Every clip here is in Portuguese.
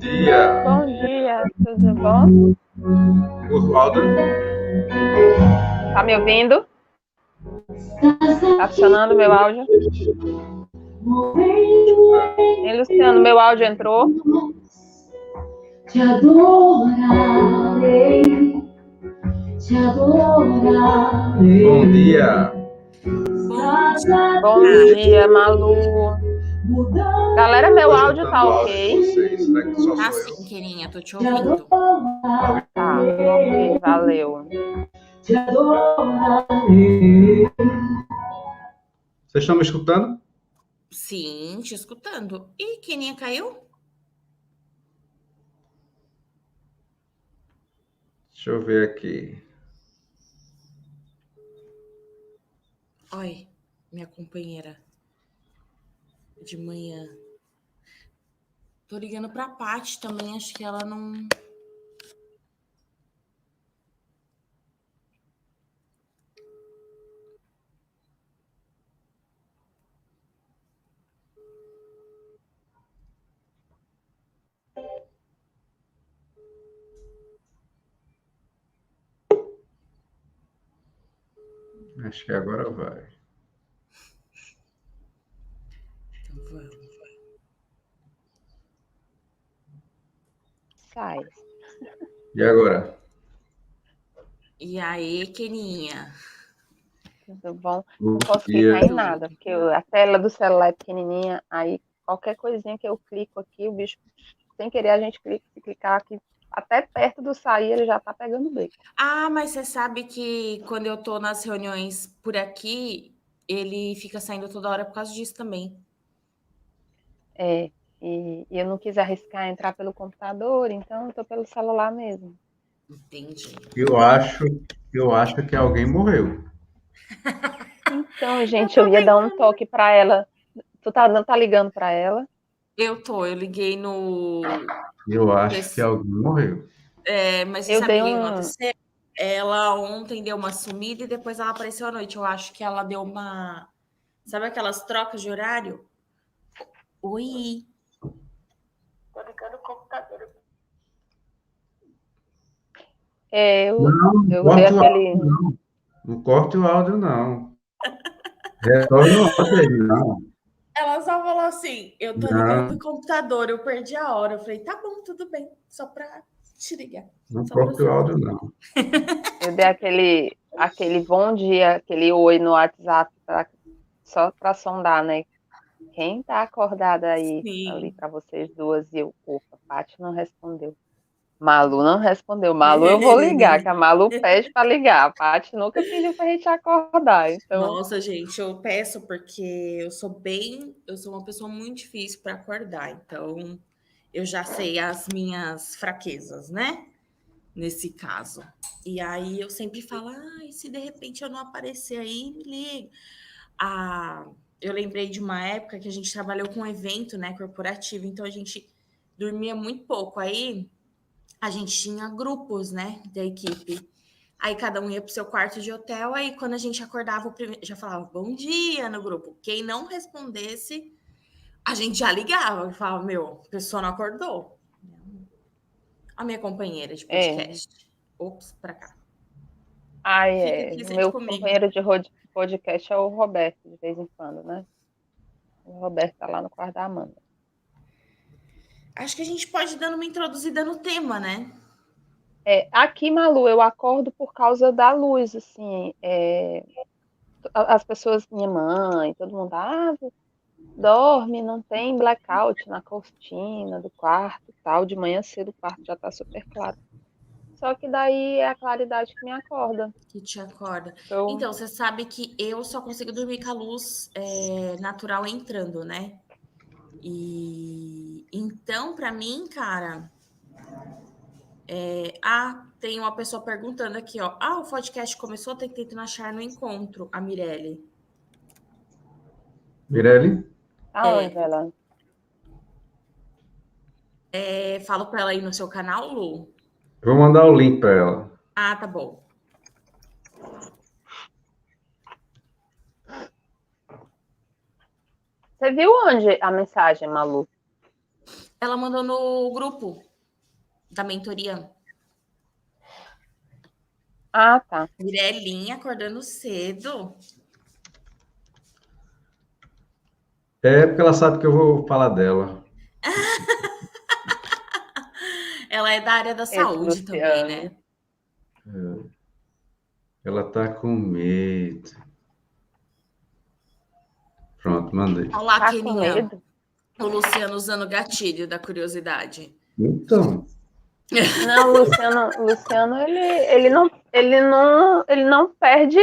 dia. Bom dia, tudo bom? Oswaldo. Tá me ouvindo? Tá funcionando meu áudio? Hein, Luciano, meu áudio entrou? Te adorarei, te adorarei. Bom dia. Bom dia, Malu. Galera, meu áudio tá ok? Vocês. Será que só Tá sou eu? sim, querinha, tô te ouvindo. Tá, ok, valeu. Te adorarei. Vocês estão me escutando? Sim, te escutando. Ih, querinha caiu? Deixa eu ver aqui. Oi, minha companheira de manhã. Tô ligando pra Paty também, acho que ela não. Acho que agora vai. Então vamos. Sai. E agora? E aí, querinha? Tudo bom? Bom Não posso dia. clicar em nada, porque a tela do celular é pequenininha, aí qualquer coisinha que eu clico aqui, o bicho, sem querer, a gente clica, se clicar aqui, até perto do sair, ele já tá pegando o beco. Ah, mas você sabe que quando eu tô nas reuniões por aqui, ele fica saindo toda hora por causa disso também. É, e eu não quis arriscar entrar pelo computador, então eu tô pelo celular mesmo. Entendi. Eu acho, eu acho que alguém morreu. Então, Eu gente, eu tô ia dar um pensando. toque pra ela. Tu não tá ligando pra ela? Eu liguei no. Eu acho que alguém morreu. Mas você Eu sabe dei o que um. aconteceu? Ela ontem deu uma sumida e depois ela apareceu à noite. Eu acho que ela deu uma. Sabe aquelas trocas de horário? Oi. Tô ligando o computador. É, Não, não eu dei corte o áudio, aquele. não. Não corte o áudio, não. Retorne o áudio aí, não. Ela só falou assim: eu tô ligando Não, o computador, eu perdi a hora. Eu falei, tá bom, tudo bem, só pra te ligar. não Só pra corte o saber. áudio, não. Eu dei aquele bom dia, aquele oi no WhatsApp, só pra sondar, né? Quem tá acordada aí, ali Sim. pra vocês duas? E eu, opa, Paty não respondeu. Malu não respondeu. Malu, eu vou ligar, que a Malu pede pra ligar. A Paty nunca pediu pra gente acordar. Então, Nossa, gente, eu peço porque eu sou uma pessoa muito difícil para acordar, então eu já sei as minhas fraquezas, né? Nesse caso. E aí eu sempre falo, e se de repente eu não aparecer aí, me liga. Ah, eu lembrei de uma época que a gente trabalhou com um evento, né, corporativo, então a gente dormia muito pouco. Aí a gente tinha grupos, né, da equipe. Aí cada um ia pro seu quarto de hotel, aí quando a gente acordava, já falava bom dia no grupo. Quem não respondesse, a gente já ligava e falava, meu, a pessoa não acordou. A minha companheira de é. podcast. Ops, pra cá. Ai, Fica é. aqui, O sente meu comigo. companheiro de podcast é o Roberto, de vez em quando, né? O Roberto tá lá no quarto da Amanda. Acho que a gente pode ir dando uma introduzida no tema, né? É, aqui, Malu, eu acordo por causa da luz, assim. As pessoas, minha mãe, todo mundo, dorme, não tem blackout na cortina do quarto e tal. De manhã cedo o quarto já tá super claro. Só que daí é a claridade que me acorda. Que te acorda. Eu, Então, você sabe que eu só consigo dormir com a luz natural entrando, né? E então, pra mim, cara, tem uma pessoa perguntando aqui, ó. O podcast começou, tem tentando achar no encontro, a Mirelle. Mirelle, aonde É, ela? falo pra ela aí no seu canal, Lu. eu vou mandar o link para ela. Ah, tá bom. Você viu onde a mensagem, Malu? Ela mandou no grupo da mentoria. Ah, tá. Mirelinha acordando cedo. É porque ela sabe que eu vou falar dela. Ela é da área da Esse saúde também, Luciano. né? Ela tá com medo. Pronto, mandei. Olha lá, Tá com Keninha. medo? O Luciano usando o gatilho da curiosidade. Então, Não, o Luciano, ele não perde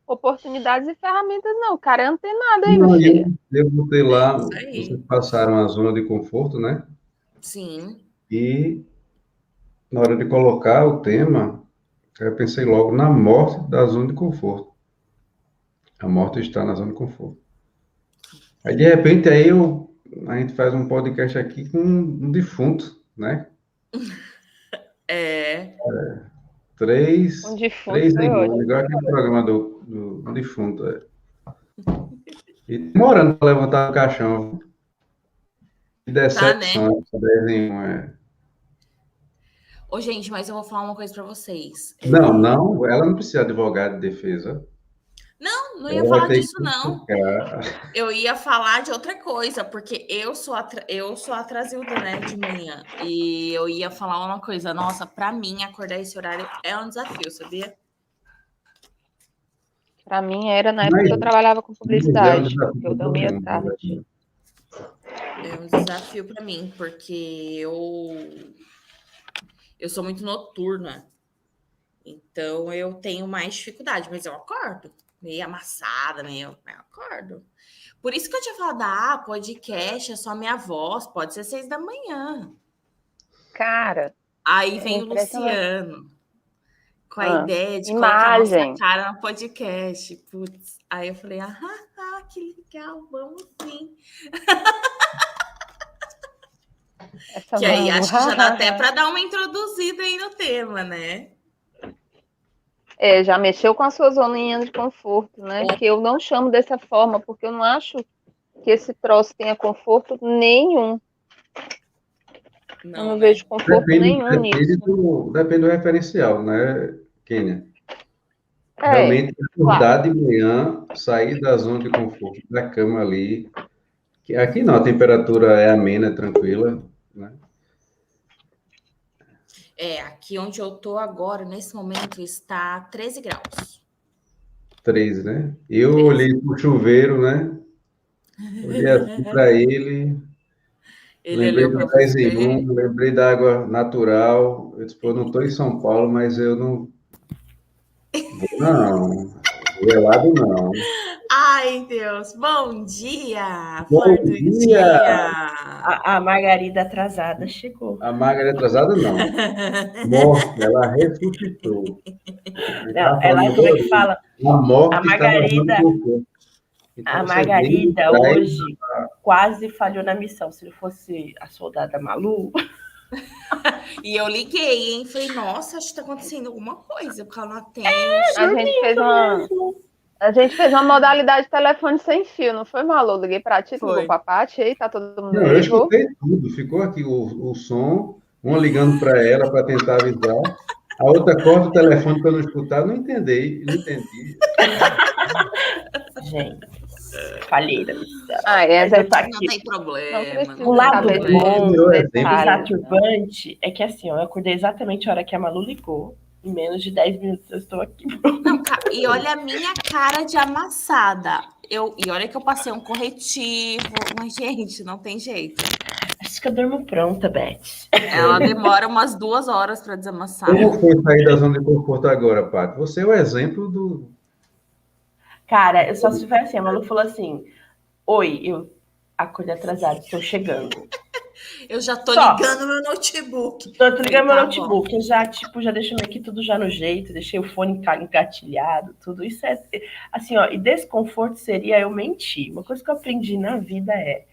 oportunidades e ferramentas, não. O cara é antenado aí, minha não, filha. eu botei lá, Isso vocês aí. passaram a zona de conforto, né? Sim. E na hora de colocar o tema, eu pensei logo na morte da zona de conforto. A morte está na zona de conforto. Aí, de repente, a gente faz um podcast aqui com um defunto, né? É. Um Três, defunto três foi irmãos, ótimo. igual aquele programa do defunto. É. E demorando para levantar o caixão. Que Tá, né? decepção, essa 10 em 1. É. Ô, gente, mas eu vou falar uma coisa pra vocês. Não, não, ela não precisa de advogado de defesa. Não ia Ela vai falar ter disso, que não. explicar. Eu ia falar de outra coisa, porque eu sou atrasilda, né, de manhã. E eu ia falar uma coisa. Nossa, pra mim, acordar esse horário é um desafio, sabia? Pra mim era na época Mas, que eu trabalhava com mas é um publicidade, desafio que eu para todo dormia mundo, na tarde. verdade. É um desafio pra mim, porque eu sou muito noturna. Então eu tenho mais dificuldade, mas eu acordo. Meio amassada, eu acordo. Por isso que eu tinha falado, podcast é só minha voz, pode ser 6 da manhã. Cara, Aí é vem o impressionante. Luciano com a Ah, ideia de colocar a nossa imagem. cara no podcast. Putz. Aí eu falei, que legal, vamos sim. Essa Que aí Malu. acho que já dá até para dar uma introduzida aí no tema, né? É, já mexeu com as suas zoninhas de conforto, né? Que eu não chamo dessa forma, porque eu não acho que esse troço tenha conforto nenhum. Eu Não, não né? vejo conforto nenhum nisso. Depende do referencial, né, Kênia? É, Realmente, claro. acordar de manhã, sair da zona de conforto da cama ali. Que aqui não, a temperatura é amena, tranquila, né? Aqui onde eu tô agora, nesse momento, está 13 graus. 13, né? Eu 13. olhei pro chuveiro, né? Olhei assim para ele, Ele lembrei olhou do para 10 em você. 1, lembrei da água natural. Eu disse, pô, eu não estou em São Paulo, mas eu não vou, não. Gelado, não. Ai, Deus. Bom dia, Bom flor do dia! dia. A Margarida atrasada chegou. A Margarida atrasada, não. Morte, ela ressuscitou. A gente Não, estava ela, falando como é que agora, fala? a A morte está na zona de Margarida, conforto. Então a você vem e Margarida traz. hoje quase falhou na missão. Se não fosse a soldada Malu, E eu liguei, hein? Falei, nossa, acho que tá acontecendo alguma coisa, porque ela não atende. A gente fez uma, mesmo. a gente fez uma modalidade de telefone sem fio, não foi, Malu? Liguei pra ti, tu ligou Foi. pra Paty, aí tá todo mundo Não, eu vivo. escutei tudo. Ficou aqui o som, uma ligando para ela para tentar avisar. A outra corta o telefone para eu não escutar. Não entendi, não entendi. Gente, falhei da missão. Ah, Mas eu tô Não aqui. tem não problema, não O precisa tem lado saber Você bom dos virou exemplo. detalhes, não. desaturvante é que assim, ó, eu acordei exatamente a hora que a Malu ligou. Em menos de 10 minutos eu estou aqui. Não, e olha a minha cara de amassada. E olha que eu passei um corretivo. Mas, gente, não tem jeito. Acho que eu durmo pronta, Beth. Ela demora umas 2 horas para desamassar. Como foi sair da zona de conforto agora, Paty? Você é o exemplo do. Cara, eu só se tiver assim, a Malu falou assim: Oi, eu acordei atrasada, estou chegando. Eu já tô Só. ligando meu notebook. Tô ligando meu Tá notebook, eu já, já deixei aqui tudo já no jeito, deixei o fone engatilhado, tudo isso é assim, ó, e desconforto seria eu mentir. Uma coisa que eu aprendi na vida é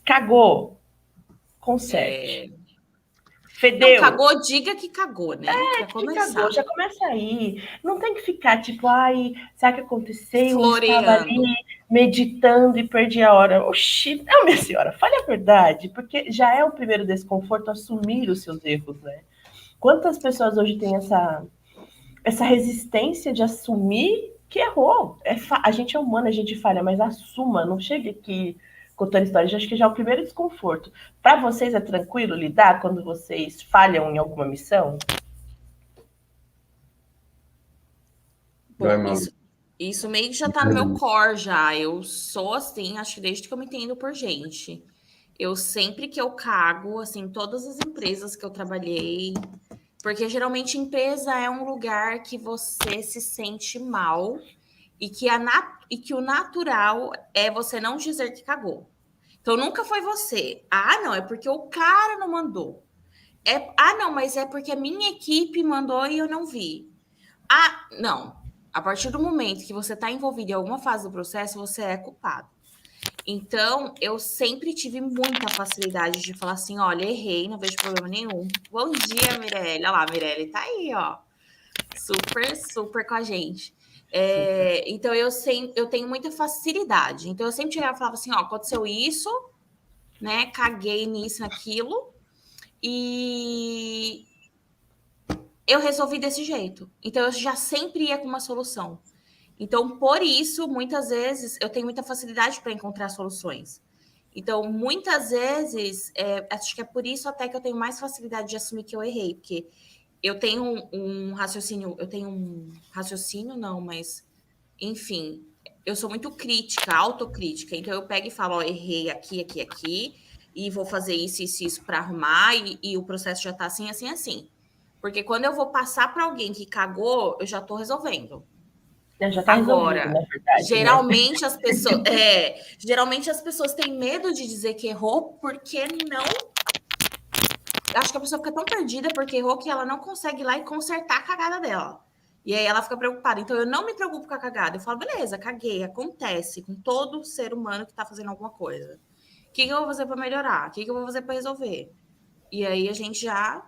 cagou, conserte. Fedeu. cagou, diga que cagou, né? Pra Que começar. cagou, já começa aí. Não tem que ficar tipo, ai, sabe o que aconteceu? Eu estava ali Floreando. meditando e perdi a hora. Oxi, não, minha senhora, fale a verdade, porque já é o primeiro desconforto assumir os seus erros, né? Quantas pessoas hoje têm essa resistência de assumir que errou? A gente é humano, a gente falha, mas assuma, não chegue aqui contando histórias. Acho que já é o primeiro desconforto. Para vocês é tranquilo lidar quando vocês falham em alguma missão? Vai, Bom, Malu. isso meio que já tá no meu core já. Eu sou assim, acho que desde que eu me entendo por gente. Eu sempre que eu cago, assim, todas as empresas que eu trabalhei, porque geralmente empresa é um lugar que você se sente mal e que o natural é você não dizer que cagou. Então nunca foi você. Ah, não, é porque o cara não mandou. Não, mas é porque a minha equipe mandou e eu não vi. Ah, não. A partir do momento que você está envolvido em alguma fase do processo, você é culpado. Então, eu sempre tive muita facilidade de falar assim: olha, errei, não vejo problema nenhum. Bom dia, Mirelle. Olha lá, a Mirelle tá aí, ó. Super, super com a gente. Então, eu tenho muita facilidade. Então, eu sempre chegava e falava assim: ó, aconteceu isso, né? Caguei nisso, naquilo. E eu resolvi desse jeito. Então, eu já sempre ia com uma solução. Então, por isso, muitas vezes, eu tenho muita facilidade para encontrar soluções. Então, muitas vezes, acho que é por isso até que eu tenho mais facilidade de assumir que eu errei, porque não, mas, enfim, eu sou muito crítica, autocrítica. Então, eu pego e falo, ó, errei aqui, aqui, aqui, e vou fazer isso para arrumar, e o processo já está assim, assim, assim. Porque quando eu vou passar para alguém que cagou, eu já estou resolvendo. Já está resolvido, Agora, na verdade, geralmente geralmente as pessoas têm medo de dizer que errou porque não. Acho que a pessoa fica tão perdida porque errou que ela não consegue ir lá e consertar a cagada dela. E aí ela fica preocupada. Então eu não me preocupo com a cagada. Eu falo, beleza, caguei, acontece com todo ser humano que tá fazendo alguma coisa. O que eu vou fazer para melhorar? O que eu vou fazer para resolver? E aí a gente já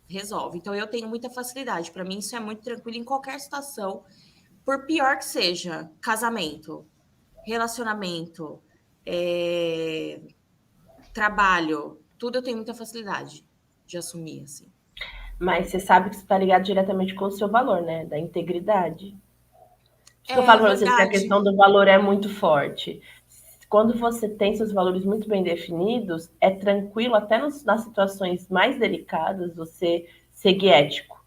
resolve. Então eu tenho muita facilidade. Para mim isso é muito tranquilo em qualquer situação. Por pior que seja, casamento, relacionamento, trabalho, tudo eu tenho muita facilidade de assumir, assim. Mas você sabe que você está ligado diretamente com o seu valor, né? Da integridade. Acho que eu É falo para vocês que a verdade. questão do valor é muito forte. Quando você tem seus valores muito bem definidos, é tranquilo, até nas situações mais delicadas, você seguir ético.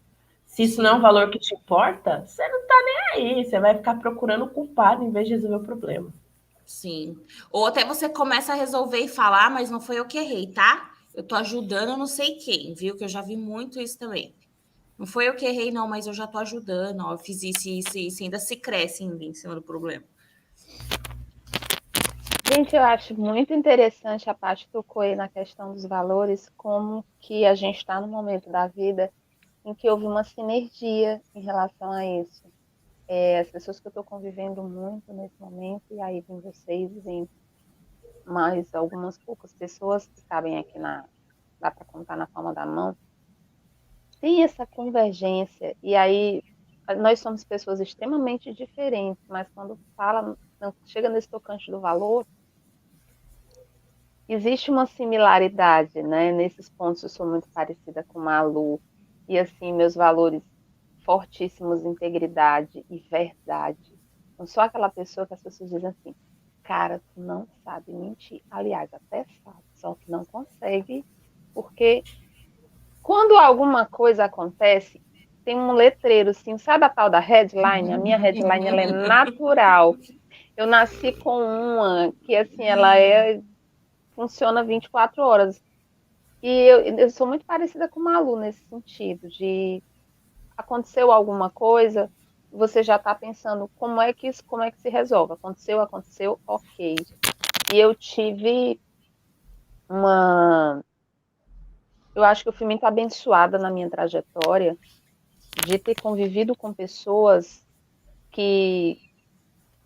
Se isso não é um Sim, valor que te importa, você não tá nem aí. Você vai ficar procurando o culpado em vez de resolver o problema. sim. Ou até você começa a resolver e falar, mas não foi eu que errei, tá? Eu tô ajudando não sei quem, viu? Que eu já vi muito isso também. Não foi eu que errei, não, mas eu já tô ajudando, ó, eu fiz isso, isso, isso, ainda se cresce ainda em cima do problema. Gente, eu acho muito interessante a parte que tocou aí na questão dos valores, como que a gente está no momento da vida em que houve uma sinergia em relação a isso. As pessoas que eu estou convivendo muito nesse momento, e aí vem vocês, vem mais algumas poucas pessoas que cabem aqui dá para contar na palma da mão, tem essa convergência, e aí nós somos pessoas extremamente diferentes, mas quando chega nesse tocante do valor, existe uma similaridade, né? Nesses pontos eu sou muito parecida com Malu, e assim, meus valores fortíssimos, integridade e verdade. Não sou aquela pessoa que as pessoas dizem assim, cara, tu não sabe mentir. Aliás, até sabe, só que não consegue, porque quando alguma coisa acontece, tem um letreiro, assim, sabe a tal da headline? A minha headline, ela é natural. Eu nasci com uma que, assim, funciona 24 horas. E eu sou muito parecida com o Malu nesse sentido, de aconteceu alguma coisa, você já está pensando como é que se resolve. Aconteceu, ok. E eu tive uma. Eu acho que eu fui muito abençoada na minha trajetória de ter convivido com pessoas que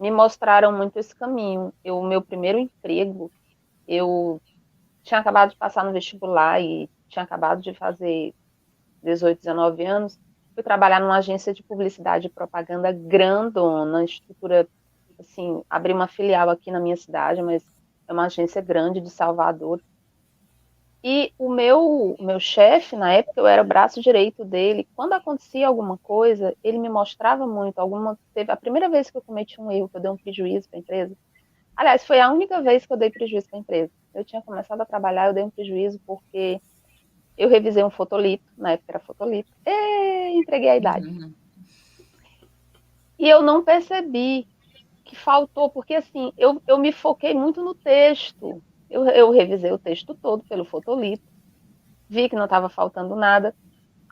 me mostraram muito esse caminho. O meu primeiro emprego, eu tinha acabado de passar no vestibular e tinha acabado de fazer 18, 19 anos, fui trabalhar numa agência de publicidade e propaganda grandona, estrutura, assim, abri uma filial aqui na minha cidade, mas é uma agência grande de Salvador. E o meu chefe, na época, eu era o braço direito dele. Quando acontecia alguma coisa, ele me mostrava muito. Teve a primeira vez que eu cometi um erro, que eu dei um prejuízo para a empresa. Aliás, foi a única vez que eu dei prejuízo para a empresa. Eu tinha começado a trabalhar, eu dei um prejuízo porque eu revisei um fotolito, na época era fotolito, e entreguei a idade. E eu não percebi que faltou, porque assim, eu me foquei muito no texto. Eu revisei o texto todo pelo fotolito, vi que não estava faltando nada,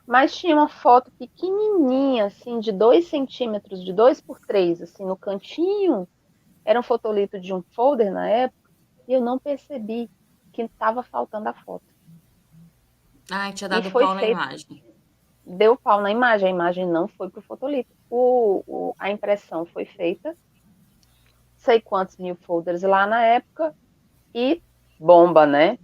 mas tinha uma foto pequenininha, assim, de 2 centímetros, de 2 por 3, assim, no cantinho. Era um fotolito de um folder na época, e eu não percebi que estava faltando a foto. Ai, tinha E dado foi pau na feito, imagem. deu pau na imagem, a imagem não foi para o fotolito. A impressão foi feita, sei quantos mil folders lá na época, e bomba, né?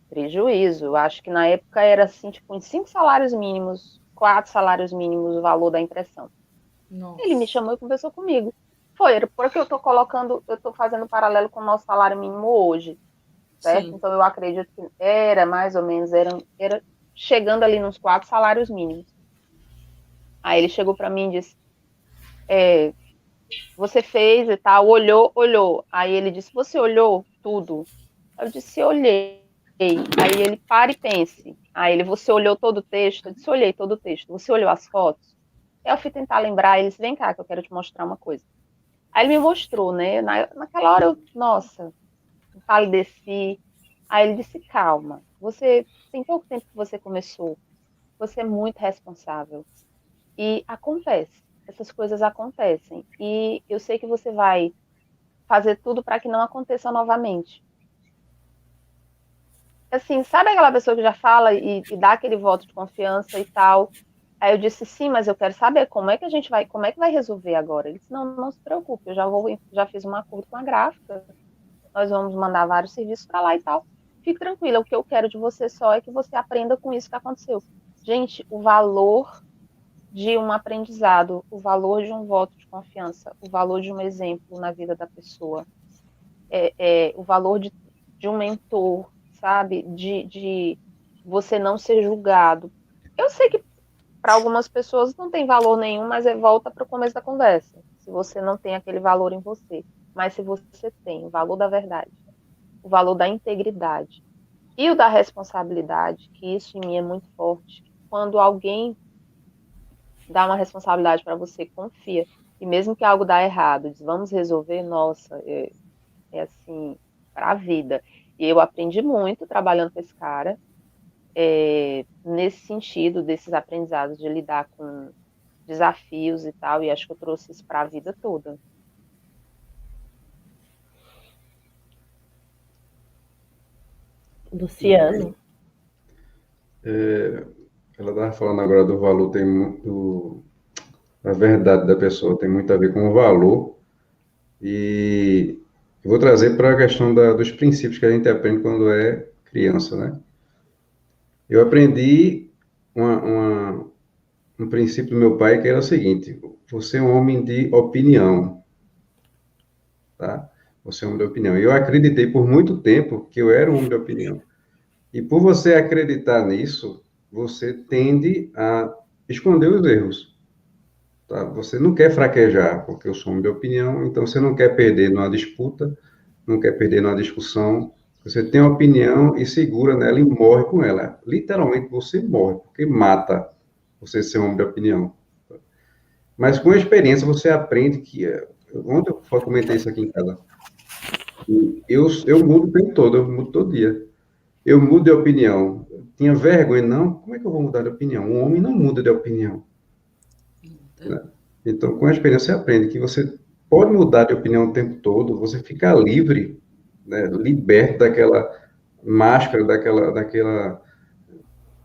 Prejuízo. Acho que na época era assim, tipo, em 5 salários mínimos, 4 salários mínimos o valor da impressão. Nossa. Ele me chamou e conversou comigo. Era porque eu estou fazendo um paralelo com o nosso salário mínimo hoje, certo? Sim. Então eu acredito que era mais ou menos, era chegando ali nos 4 salários mínimos. Aí ele chegou para mim e disse, você fez e tal, olhou. Aí ele disse, você olhou tudo? Eu disse, olhei. Aí ele, para e pense. Aí ele, você olhou todo o texto? Eu disse, olhei todo o texto. Você olhou as fotos? Eu fui tentar lembrar, ele disse, vem cá que eu quero te mostrar uma coisa. Aí ele me mostrou, né? Naquela hora eu, nossa, empalideci. Aí ele disse, calma, você tem pouco tempo que você começou, você é muito responsável. E acontece, essas coisas acontecem. E eu sei que você vai fazer tudo para que não aconteça novamente. Assim, sabe aquela pessoa que já fala e dá aquele voto de confiança e tal? Aí eu disse, sim, mas eu quero saber como é que vai resolver agora? Ele disse, não se preocupe, já fiz um acordo com a gráfica, nós vamos mandar vários serviços para lá e tal. Fique tranquila, o que eu quero de você só é que você aprenda com isso que aconteceu. Gente, o valor de um aprendizado, o valor de um voto de confiança, o valor de um exemplo na vida da pessoa, o valor de um mentor, sabe? De você não ser julgado. Eu sei que para algumas pessoas não tem valor nenhum, mas volta para o começo da conversa. Se você não tem aquele valor em você, mas se você tem o valor da verdade, o valor da integridade e o da responsabilidade, que isso em mim é muito forte. Quando alguém dá uma responsabilidade para você, confia. E mesmo que algo dá errado, diz, vamos resolver, nossa, é assim, para a vida. E eu aprendi muito trabalhando com esse cara, nesse sentido, desses aprendizados de lidar com desafios e tal, e acho que eu trouxe isso para a vida toda. Luciano. Ela estava falando agora do valor, a verdade da pessoa tem muito a ver com o valor. E eu vou trazer para a questão dos princípios que a gente aprende quando é criança, né? Eu aprendi um princípio do meu pai que era o seguinte: você é um homem de opinião, tá? Você é um homem de opinião. E eu acreditei por muito tempo que eu era um homem de opinião. E por você acreditar nisso, você tende a esconder os erros. Tá? Você não quer fraquejar, porque eu sou homem de opinião, então você não quer perder numa disputa, não quer perder numa discussão. Você tem uma opinião e segura nela e morre com ela. Literalmente você morre, porque mata você ser um homem de opinião. Mas com a experiência você aprende que. Ontem eu comentei isso aqui em casa. Eu mudo o tempo todo, eu mudo todo dia. Eu mudo de opinião. Eu tinha vergonha, não? Como é que eu vou mudar de opinião? Um homem não muda de opinião. Né? Então, com a experiência, você aprende que você pode mudar de opinião o tempo todo, você fica livre, né? Liberto daquela máscara, daquela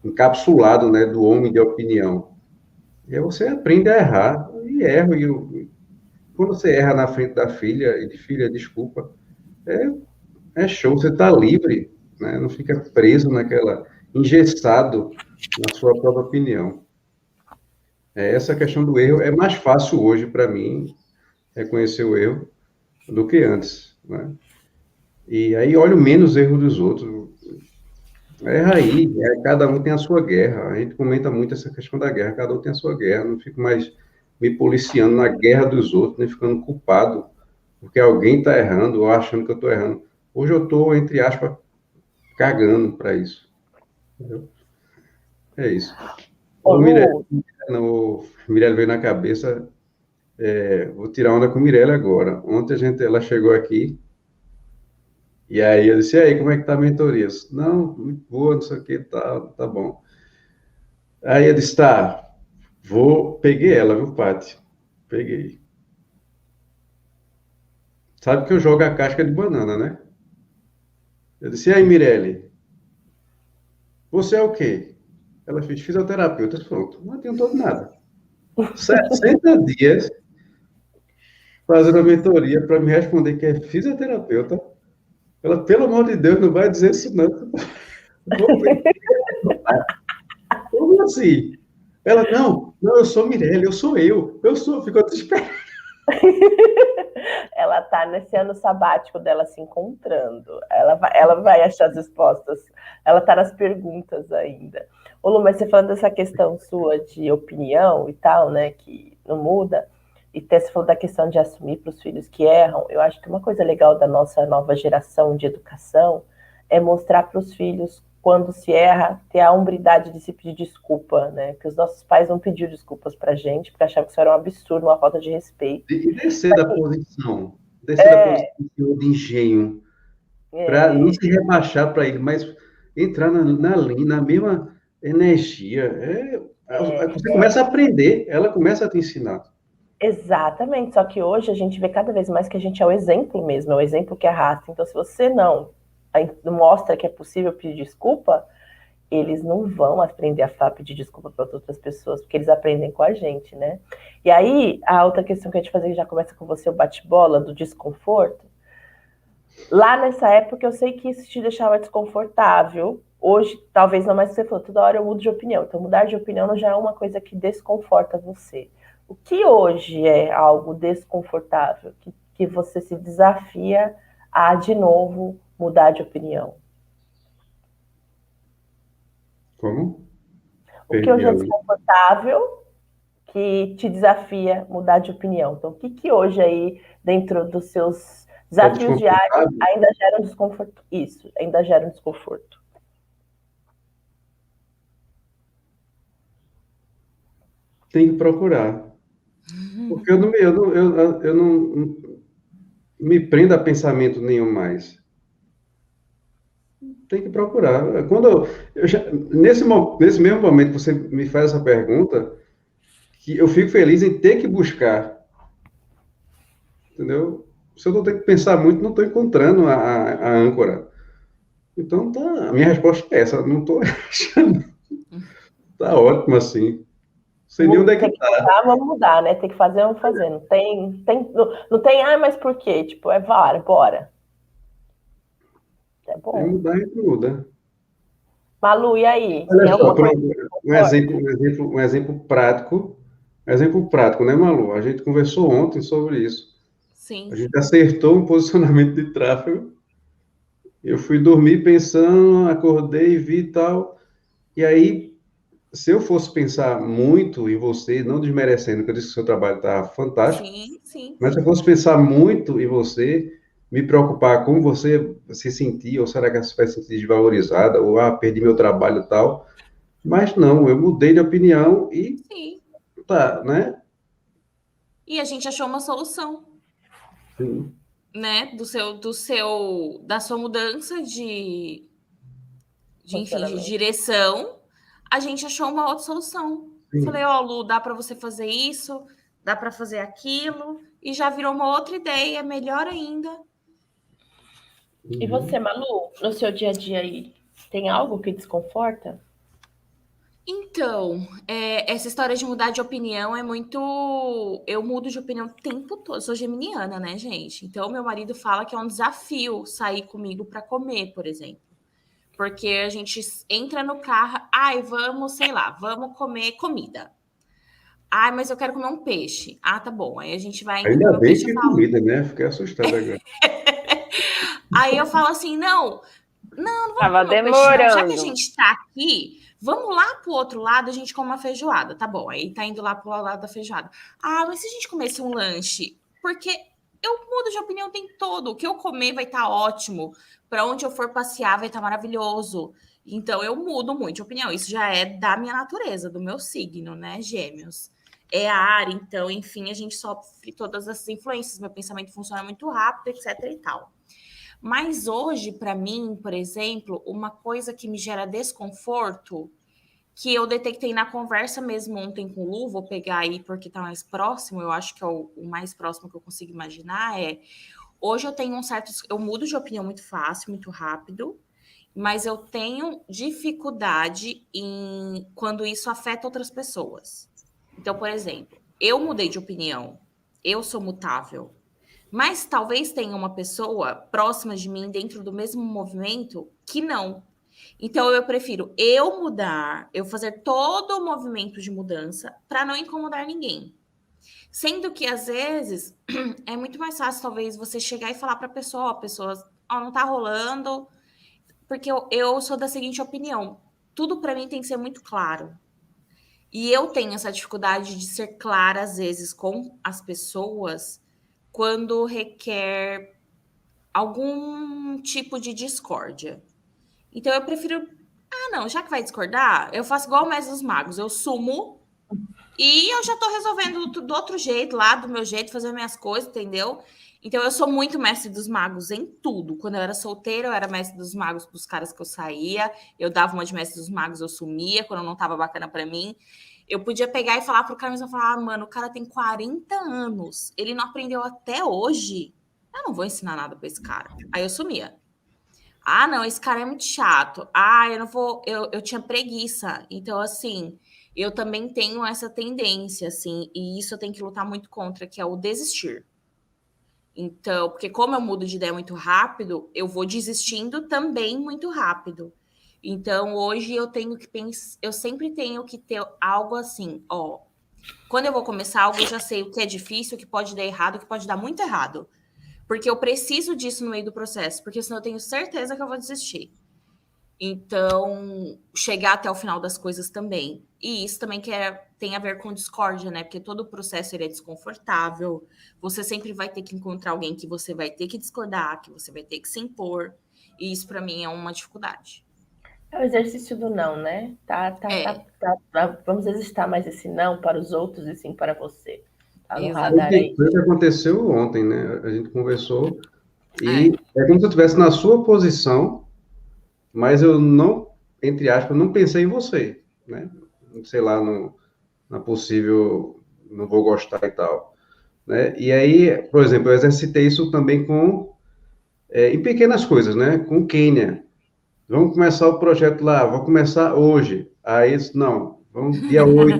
encapsulado, né, do homem de opinião. E aí você aprende a errar, e erra. Quando você erra na frente da filha, e de filha, desculpa, é show, você está livre, né? Não fica preso naquela. engessado na sua própria opinião. Essa questão do erro é mais fácil hoje para mim reconhecer o erro do que antes, né? E aí olho menos erro dos outros. Erra aí, cada um tem a sua guerra. A gente comenta muito essa questão da guerra, cada um tem a sua guerra. Não fico mais me policiando na guerra dos outros, nem ficando culpado porque alguém está errando ou achando que eu estou errando. Hoje eu estou, entre aspas, cagando para isso. Entendeu? É isso. Ô, O Lu, Mirelle veio na cabeça. Vou tirar onda com o Mirelle agora. Ontem ela chegou aqui. E aí eu disse, e aí, como é que tá a mentoria? Eu disse, não, muito boa, não sei o que, tá bom. Aí eu disse, tá, peguei ela, viu, Paty? Peguei. Sabe que eu jogo a casca de banana, né? Eu disse, e aí, Mirelle, você é o quê? Ela fez fisioterapeuta. Eu disse, pronto, não adiantou nada. 60 dias fazendo a mentoria para me responder que é fisioterapeuta. Ela, pelo amor de Deus, não vai dizer isso não. Como assim? Ela, não, eu sou Mirelle, eu sou, ficou desesperada. ela tá nesse ano sabático dela se encontrando. Ela vai achar as respostas. Ela tá nas perguntas ainda. Ô, Lu, mas você falando dessa questão sua de opinião e tal, né, que não muda, e até você falou da questão de assumir para os filhos que erram, eu acho que uma coisa legal da nossa nova geração de educação é mostrar para os filhos quando se erra, ter a hombridade de se pedir desculpa, né? Porque os nossos pais não pediram desculpas pra gente, porque achavam que isso era um absurdo, uma falta de respeito. E descer da posição de engenho, para não se rebaixar para ele, mas entrar na linha, na mesma energia. Você começa a aprender, ela começa a te ensinar. Exatamente, só que hoje a gente vê cada vez mais que a gente é o exemplo mesmo, é o exemplo que arrasta. Então, se você não mostra que é possível pedir desculpa, eles não vão aprender a pedir desculpa para outras pessoas, porque eles aprendem com a gente, né? E aí, a outra questão que eu ia te fazer, que já começa com você, o bate-bola do desconforto. Lá nessa época, eu sei que isso te deixava desconfortável. Hoje, talvez não, mas você falou, toda hora eu mudo de opinião. Então, mudar de opinião já é uma coisa que desconforta você. O que hoje é algo desconfortável, que você se desafia a, de novo, mudar de opinião? Como? O que hoje é desconfortável, que te desafia mudar de opinião? Então, o que hoje aí, dentro dos seus desafios diários, ainda gera um desconforto? Isso, ainda gera um desconforto. Tem que procurar. Porque eu não me prendo a pensamento nenhum mais. Tem que procurar. Nesse mesmo momento que você me faz essa pergunta, que eu fico feliz em ter que buscar. Entendeu? Se eu não tenho que pensar muito, não estou encontrando a âncora. Então, a minha resposta é essa. Não estou achando. Tá ótimo assim. Sei nem onde é que tá. Vamos mudar, né? Tem que fazer, vamos fazer. Não tem, mas por quê? Tipo, bora. É bom. Tem que mudar, a gente muda. Malu, e aí? Olha só, um exemplo prático. Exemplo prático, né, Malu? A gente conversou ontem sobre isso. Sim. A gente acertou um posicionamento de tráfego. Eu fui dormir pensando, acordei, vi e tal. E aí, se eu fosse pensar muito em você, não desmerecendo, porque eu disse que o seu trabalho está fantástico. Sim. Mas se eu fosse pensar muito em você, me preocupar com você se sentir, ou será que você vai se sentir desvalorizada, ou perdi meu trabalho e tal. Mas não, eu mudei de opinião e tá, né? E a gente achou uma solução. Sim. Né? Da sua mudança de direção, a gente achou uma outra solução. Sim. Falei, Lu, dá para você fazer isso, dá para fazer aquilo, e já virou uma outra ideia, melhor ainda. E você, Malu, no seu dia a dia aí, tem algo que desconforta? Então, essa história de mudar de opinião é muito... Eu mudo de opinião o tempo todo. Eu sou geminiana, né, gente? Então, meu marido fala que é um desafio sair comigo para comer, por exemplo. porque a gente entra no carro, ai, vamos, sei lá, vamos comer comida. Ai, mas eu quero comer um peixe. Ah, tá bom. Aí a gente vai indo Ainda comer o bem peixe, que eu é falo. comida, né? Fiquei assustado agora. Aí eu falo assim, não, vamos Tava comer o peixe, não. Já que a demorando. gente tá aqui, vamos lá pro outro lado, a gente come uma feijoada. Tá bom, aí tá indo lá pro lado da feijoada. Ah, mas se a gente comesse um lanche? Porque eu mudo de opinião o tempo todo. O que eu comer vai estar ótimo. Para onde eu for passear vai estar maravilhoso. Então eu mudo muito de opinião. Isso já é da minha natureza, do meu signo, né, Gêmeos? É a área, então, enfim, a gente sofre todas essas influências. Meu pensamento funciona muito rápido, etc e tal. Mas hoje, para mim, por exemplo, uma coisa que me gera desconforto, que eu detectei na conversa mesmo ontem com o Lu, vou pegar aí porque tá mais próximo, eu acho que é o mais próximo que eu consigo imaginar, hoje eu tenho eu mudo de opinião muito fácil, muito rápido, mas eu tenho dificuldade quando isso afeta outras pessoas. Então, por exemplo, eu mudei de opinião, eu sou mutável, mas talvez tenha uma pessoa próxima de mim, dentro do mesmo movimento, que não. Então, eu prefiro eu mudar, eu fazer todo o movimento de mudança para não incomodar ninguém. Sendo que, às vezes, é muito mais fácil, talvez, você chegar e falar para a pessoa, não tá rolando, porque eu sou da seguinte opinião, tudo para mim tem que ser muito claro. E eu tenho essa dificuldade de ser clara, às vezes, com as pessoas, quando requer algum tipo de discórdia. Então eu prefiro, não, já que vai discordar, eu faço igual o Mestre dos Magos, eu sumo e eu já tô resolvendo do outro jeito, lá do meu jeito, fazendo minhas coisas, entendeu? Então eu sou muito Mestre dos Magos em tudo. Quando eu era solteira, eu era Mestre dos Magos pros caras que eu saía, eu dava uma de Mestre dos Magos, eu sumia, quando não tava bacana pra mim. Eu podia pegar e falar pro cara, mas eu falar, mano, o cara tem 40 anos, ele não aprendeu até hoje. Eu não vou ensinar nada pra esse cara. Aí eu sumia. Ah, não, esse cara é muito chato. Ah, eu não vou. Eu tinha preguiça. Então, assim, eu também tenho essa tendência, assim, e isso eu tenho que lutar muito contra, que é o desistir. Então, porque como eu mudo de ideia muito rápido, eu vou desistindo também muito rápido. Então, hoje eu tenho que pensar, eu sempre tenho que ter algo assim, quando eu vou começar algo, eu já sei o que é difícil, o que pode dar errado, o que pode dar muito errado. Porque eu preciso disso no meio do processo, porque senão eu tenho certeza que eu vou desistir. Então, chegar até o final das coisas também. E isso também tem a ver com discórdia, né? Porque todo o processo ele é desconfortável. Você sempre vai ter que encontrar alguém que você vai ter que discordar, que você vai ter que se impor. E isso, para mim, é uma dificuldade. É o exercício do não, né? Vamos exercitar mais esse não para os outros e sim para você. Tá no radar aí. Foi o que aconteceu ontem, né? A gente conversou e é como se eu estivesse na sua posição, mas eu não, entre aspas, não pensei em você, né? Sei lá, na possível, não vou gostar e tal, né? E aí, por exemplo, eu exercitei isso também em pequenas coisas, né? Com o Quênia. Vamos começar o projeto lá, vou começar hoje. Aí, não, vamos dia 8,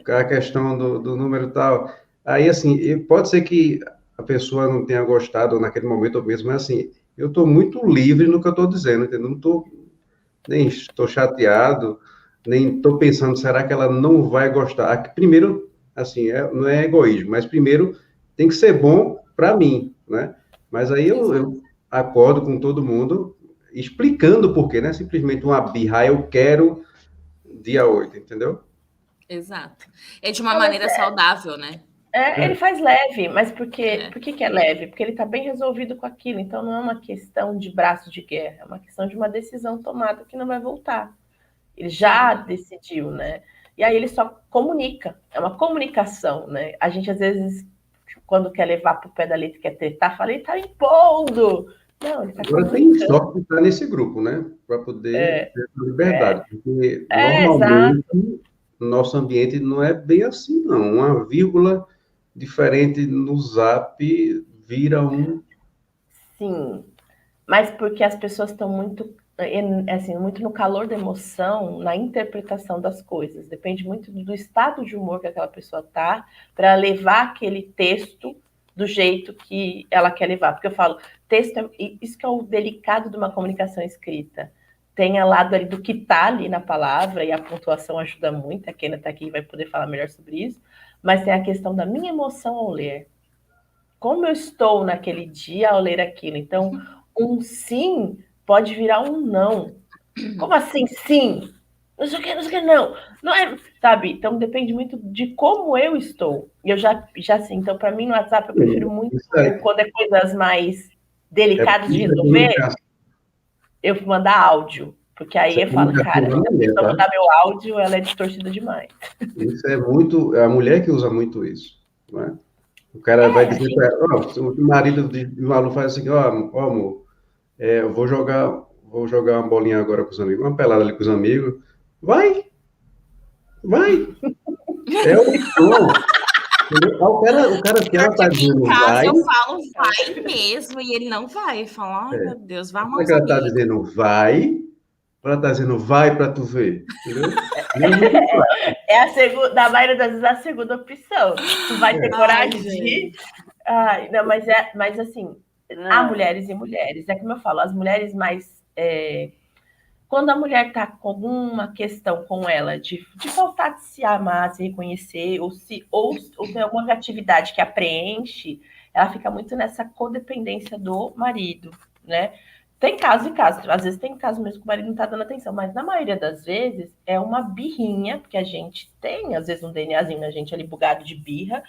a questão do número tal. Aí, assim, pode ser que a pessoa não tenha gostado naquele momento ou mesmo, mas assim, eu estou muito livre no que eu estou dizendo, entendeu? Nem estou chateado, nem estou pensando, será que ela não vai gostar? Primeiro, assim, não é egoísmo, mas primeiro tem que ser bom para mim, né? Mas aí eu acordo com todo mundo explicando o porquê, não é simplesmente uma birra, eu quero dia 8, entendeu? Exato. É de uma maneira saudável, né? Ele faz leve, mas por que é leve? Porque ele está bem resolvido com aquilo. Então não é uma questão de braço de guerra, é uma questão de uma decisão tomada que não vai voltar. Ele já decidiu, né? E aí ele só comunica. É uma comunicação, né? A gente, às vezes, quando quer levar para o pé da letra, quer tretar, fala, ele está impondo. Não, ele está Agora tem sorte de estar nesse grupo, né? Para poder ter essa liberdade. Porque normalmente o nosso ambiente não é bem assim, não. Uma vírgula diferente no Zap vira um... Sim, mas porque as pessoas estão muito, assim, muito no calor da emoção, na interpretação das coisas. Depende muito do estado de humor que aquela pessoa está para levar aquele texto do jeito que ela quer levar. Porque eu falo, texto, isso que é o delicado de uma comunicação escrita. tem a lado ali do que está ali na palavra, e a pontuação ajuda muito, a Kena está aqui e vai poder falar melhor sobre isso, mas tem a questão da minha emoção ao ler. Como eu estou naquele dia ao ler aquilo. Então, um sim pode virar um não. Como assim sim? Não sei o que, não. Não é, sabe? Então, depende muito de como eu estou. E eu já assim, então, para mim, no WhatsApp, eu prefiro muito, quando é coisas mais delicadas de resolver, eu mandar áudio. Porque aí eu falo, cara, se a pessoa mandar meu áudio, ela é distorcida demais. Isso é muito... É a mulher que usa muito isso, não é? O cara vai dizer para ela, o marido de Malu faz assim, amor, eu vou jogar uma bolinha agora com os amigos, uma pelada ali com os amigos. Vai! É o tom. O cara que ela tá dizendo vai... eu falo vai mesmo, e ele não vai. Fala, ai meu Deus, vai arrumar uns amigos. Ela tá dizendo vai, ela tá dizendo vai para tu ver, entendeu? É a segunda, na maioria das vezes, a segunda opção. Tu vai ter coragem de... Ai, não, mas assim, há mulheres e mulheres. É como eu falo, as mulheres mais... quando a mulher tá com alguma questão com ela de faltar de se amar, se reconhecer, ou tem alguma atividade que a preenche, ela fica muito nessa codependência do marido, né? Tem caso e caso. Às vezes tem caso mesmo que o marido não tá dando atenção, mas na maioria das vezes é uma birrinha, porque a gente tem, às vezes, um DNAzinho na gente ali bugado de birra,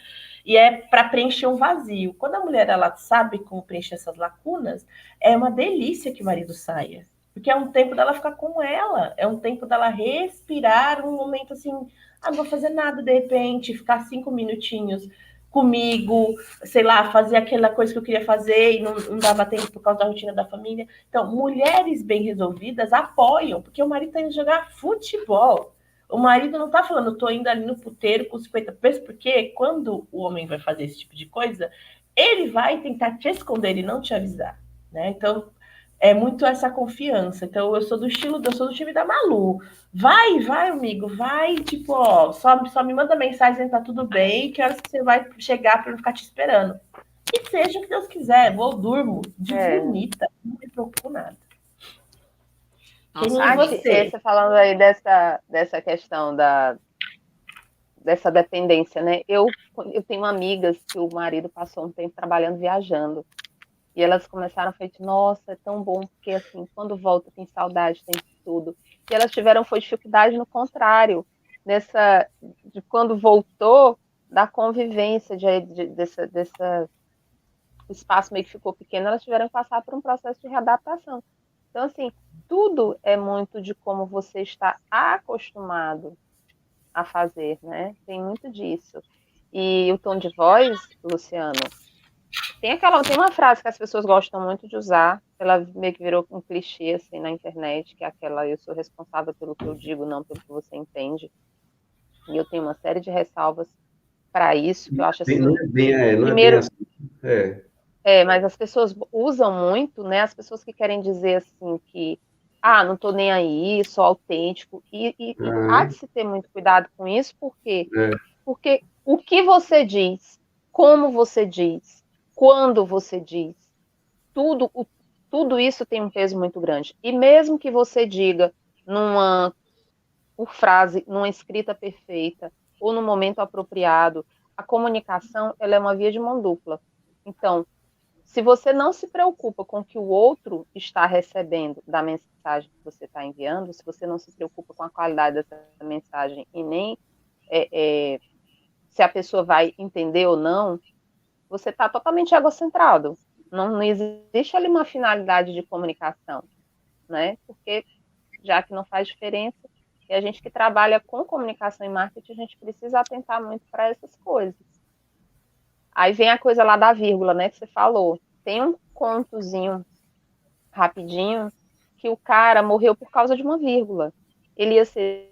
e é para preencher um vazio. Quando a mulher ela sabe como preencher essas lacunas, é uma delícia que o marido saia. Porque é um tempo dela ficar com ela, é um tempo dela respirar, um momento assim, não vou fazer nada de repente, ficar 5 minutinhos comigo, sei lá, fazer aquela coisa que eu queria fazer e não dava tempo por causa da rotina da família. Então, mulheres bem resolvidas apoiam, porque o marido está indo jogar futebol. O marido não está falando, estou indo ali no puteiro com 50 pesos, porque quando o homem vai fazer esse tipo de coisa, ele vai tentar te esconder e não te avisar, né? Então, é muito essa confiança. Então, eu sou do time da Malu. Vai, amigo, vai, tipo, só me manda mensagem, tá tudo bem, que horas que você vai chegar para não ficar te esperando. E seja o que Deus quiser, durmo de bonita, não me preocupo nada. Você falando aí dessa questão dessa dependência, né? Eu tenho amigas que o marido passou um tempo trabalhando, viajando. E elas começaram a falar, nossa, é tão bom, porque assim, quando volta tem saudade, tem tudo. E elas tiveram dificuldade no contrário, de quando voltou, da convivência, desse espaço meio que ficou pequeno, elas tiveram que passar por um processo de readaptação. Então, assim, tudo é muito de como você está acostumado a fazer, né? Tem muito disso. E o tom de voz, Luciano, tem uma frase que as pessoas gostam muito de usar, ela meio que virou um clichê assim na internet, que é aquela: eu sou responsável pelo que eu digo, não pelo que você entende. E eu tenho uma série de ressalvas para isso, que eu acho assim. Primeiro, mas as pessoas usam muito, né? As pessoas que querem dizer assim que não tô nem aí, sou autêntico. E há de se ter muito cuidado com isso, porque o que você diz, como você diz, quando você diz, tudo isso tem um peso muito grande. E mesmo que você diga por frase, numa escrita perfeita, ou no momento apropriado, a comunicação ela é uma via de mão dupla. Então, se você não se preocupa com o que o outro está recebendo da mensagem que você está enviando, se você não se preocupa com a qualidade dessa mensagem e nem se a pessoa vai entender ou não, você está totalmente egocentrado. Não existe ali uma finalidade de comunicação, né? Porque já que não faz diferença, e a gente que trabalha com comunicação e marketing, a gente precisa atentar muito para essas coisas. Aí vem a coisa lá da vírgula, né, que você falou. Tem um contozinho rapidinho que o cara morreu por causa de uma vírgula. Ele ia ser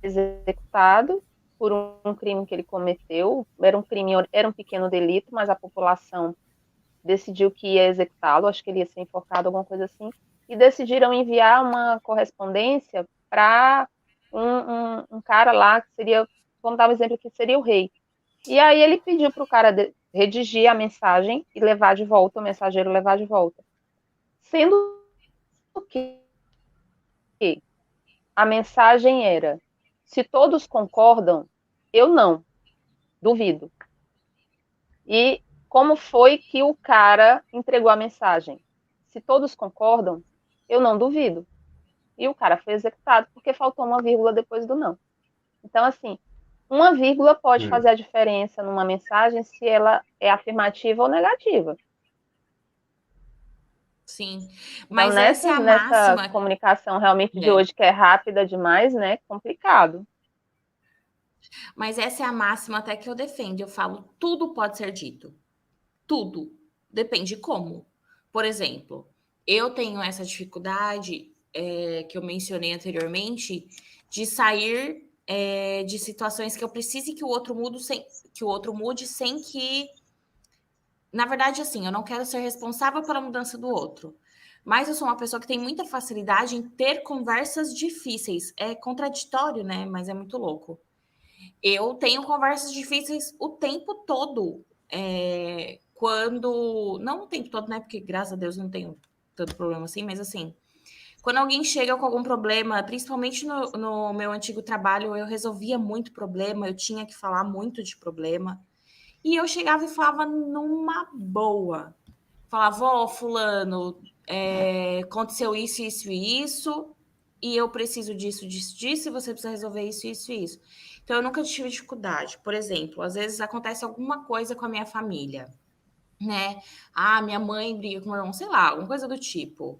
executado por um crime que ele cometeu, era um pequeno delito, mas a população decidiu que ia executá-lo, acho que ele ia ser enforcado, alguma coisa assim, e decidiram enviar uma correspondência para um cara lá, que seria, vamos dar um exemplo aqui, seria o rei. E aí ele pediu para o cara redigir a mensagem e levar de volta, o mensageiro levar de volta. Sendo que a mensagem era: se todos concordam, eu não, duvido. E como foi que o cara entregou a mensagem? Se todos concordam, eu não duvido. E o cara foi executado porque faltou uma vírgula depois do não. Então, assim, uma vírgula pode É. fazer a diferença numa mensagem se ela é afirmativa ou negativa. Sim. Então, Mas essa é a nessa máxima, comunicação realmente de né? hoje, que é rápida demais, né? Complicado. Mas essa é a máxima até que eu defendo. Eu falo, tudo pode ser dito. Tudo. Depende como. Por exemplo, eu tenho essa dificuldade que eu mencionei anteriormente de sair de situações que eu precise que o outro mude sem que. Na verdade, assim, eu não quero ser responsável pela mudança do outro. Mas eu sou uma pessoa que tem muita facilidade em ter conversas difíceis. É contraditório, né? Mas é muito louco. Eu tenho conversas difíceis o tempo todo. Quando. Não o tempo todo, né? Porque graças a Deus não tenho tanto problema assim, mas assim. Quando alguém chega com algum problema, principalmente no meu antigo trabalho, eu resolvia muito problema, eu tinha que falar muito de problema. E eu chegava e falava numa boa. Falava, ó, fulano, aconteceu isso, isso e isso, e eu preciso disso, disso, disso, e você precisa resolver isso, isso e isso. Então, eu nunca tive dificuldade. Por exemplo, às vezes acontece alguma coisa com a minha família, né? Ah, minha mãe briga com o meu irmão, sei lá, alguma coisa do tipo.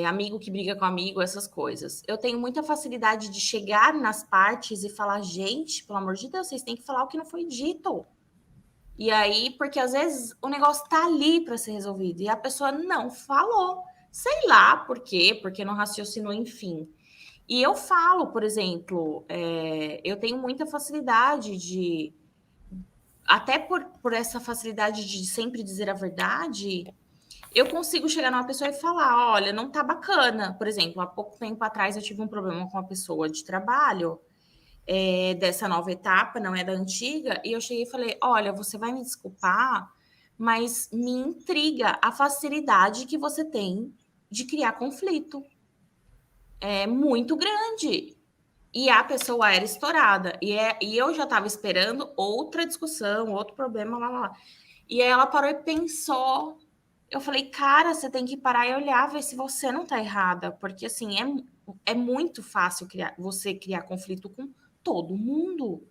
Amigo que briga com amigo, essas coisas. Eu tenho muita facilidade de chegar nas partes e falar, gente, pelo amor de Deus, vocês têm que falar o que não foi dito. E aí, porque às vezes o negócio tá ali para ser resolvido e a pessoa não falou. Sei lá por quê, porque não raciocinou, enfim. E eu falo, por exemplo, eu tenho muita facilidade de. Até por essa facilidade de sempre dizer a verdade, eu consigo chegar numa pessoa e falar: olha, não tá bacana. Por exemplo, há pouco tempo atrás eu tive um problema com uma pessoa de trabalho dessa nova etapa, não é da antiga, e eu cheguei e falei: olha, você vai me desculpar, mas me intriga a facilidade que você tem de criar conflito. É muito grande. E a pessoa era estourada. E eu já estava esperando outra discussão, outro problema, lá, lá, lá. E aí ela parou e pensou. Eu falei, cara, você tem que parar e olhar, ver se você não tá errada. Porque, assim, é muito fácil você criar conflito com todo mundo.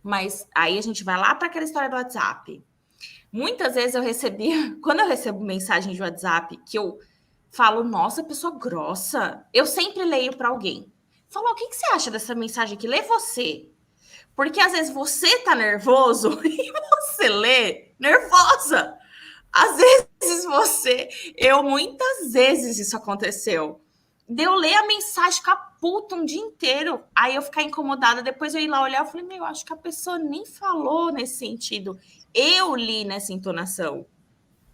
Mas aí a gente vai lá para aquela história do WhatsApp. Muitas vezes eu recebia, quando eu recebo mensagem de WhatsApp, que eu falo, nossa, pessoa grossa, eu sempre leio para alguém. Falo, o que você acha dessa mensagem aqui? Lê você. Porque às vezes você tá nervoso e você lê nervosa. Às vezes muitas vezes isso aconteceu. De eu ler a mensagem, ficar puta um dia inteiro, aí eu ficar incomodada, depois eu ir lá olhar, eu falei, meu, acho que a pessoa nem falou nesse sentido. Eu li nessa entonação,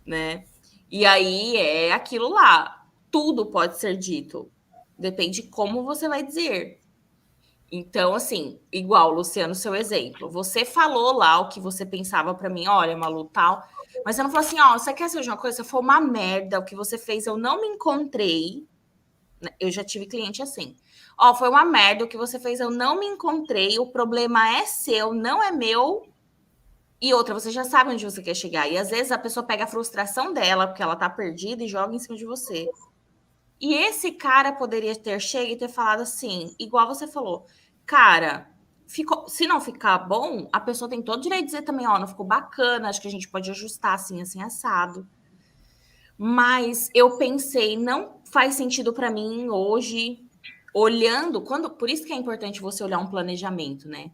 né? E aí é aquilo lá. Tudo pode ser dito. Depende de como você vai dizer. Então, assim, igual, Luciano, seu exemplo. Você falou lá o que você pensava para mim, olha, Malu, tal. Mas você não falou assim, ó, você quer saber de uma coisa? Foi uma merda o que você fez, eu não me encontrei. Eu já tive cliente assim. Ó, foi uma merda o que você fez, eu não me encontrei. O problema é seu, não é meu. E outra, você já sabe onde você quer chegar. E às vezes a pessoa pega a frustração dela, porque ela tá perdida, e joga em cima de você. E esse cara poderia ter chegado e ter falado assim, igual você falou, cara, se não ficar bom, a pessoa tem todo o direito de dizer também, ó, não ficou bacana, acho que a gente pode ajustar assim, assim, assado. Mas eu pensei, não faz sentido para mim hoje, olhando, por isso que é importante você olhar um planejamento, né?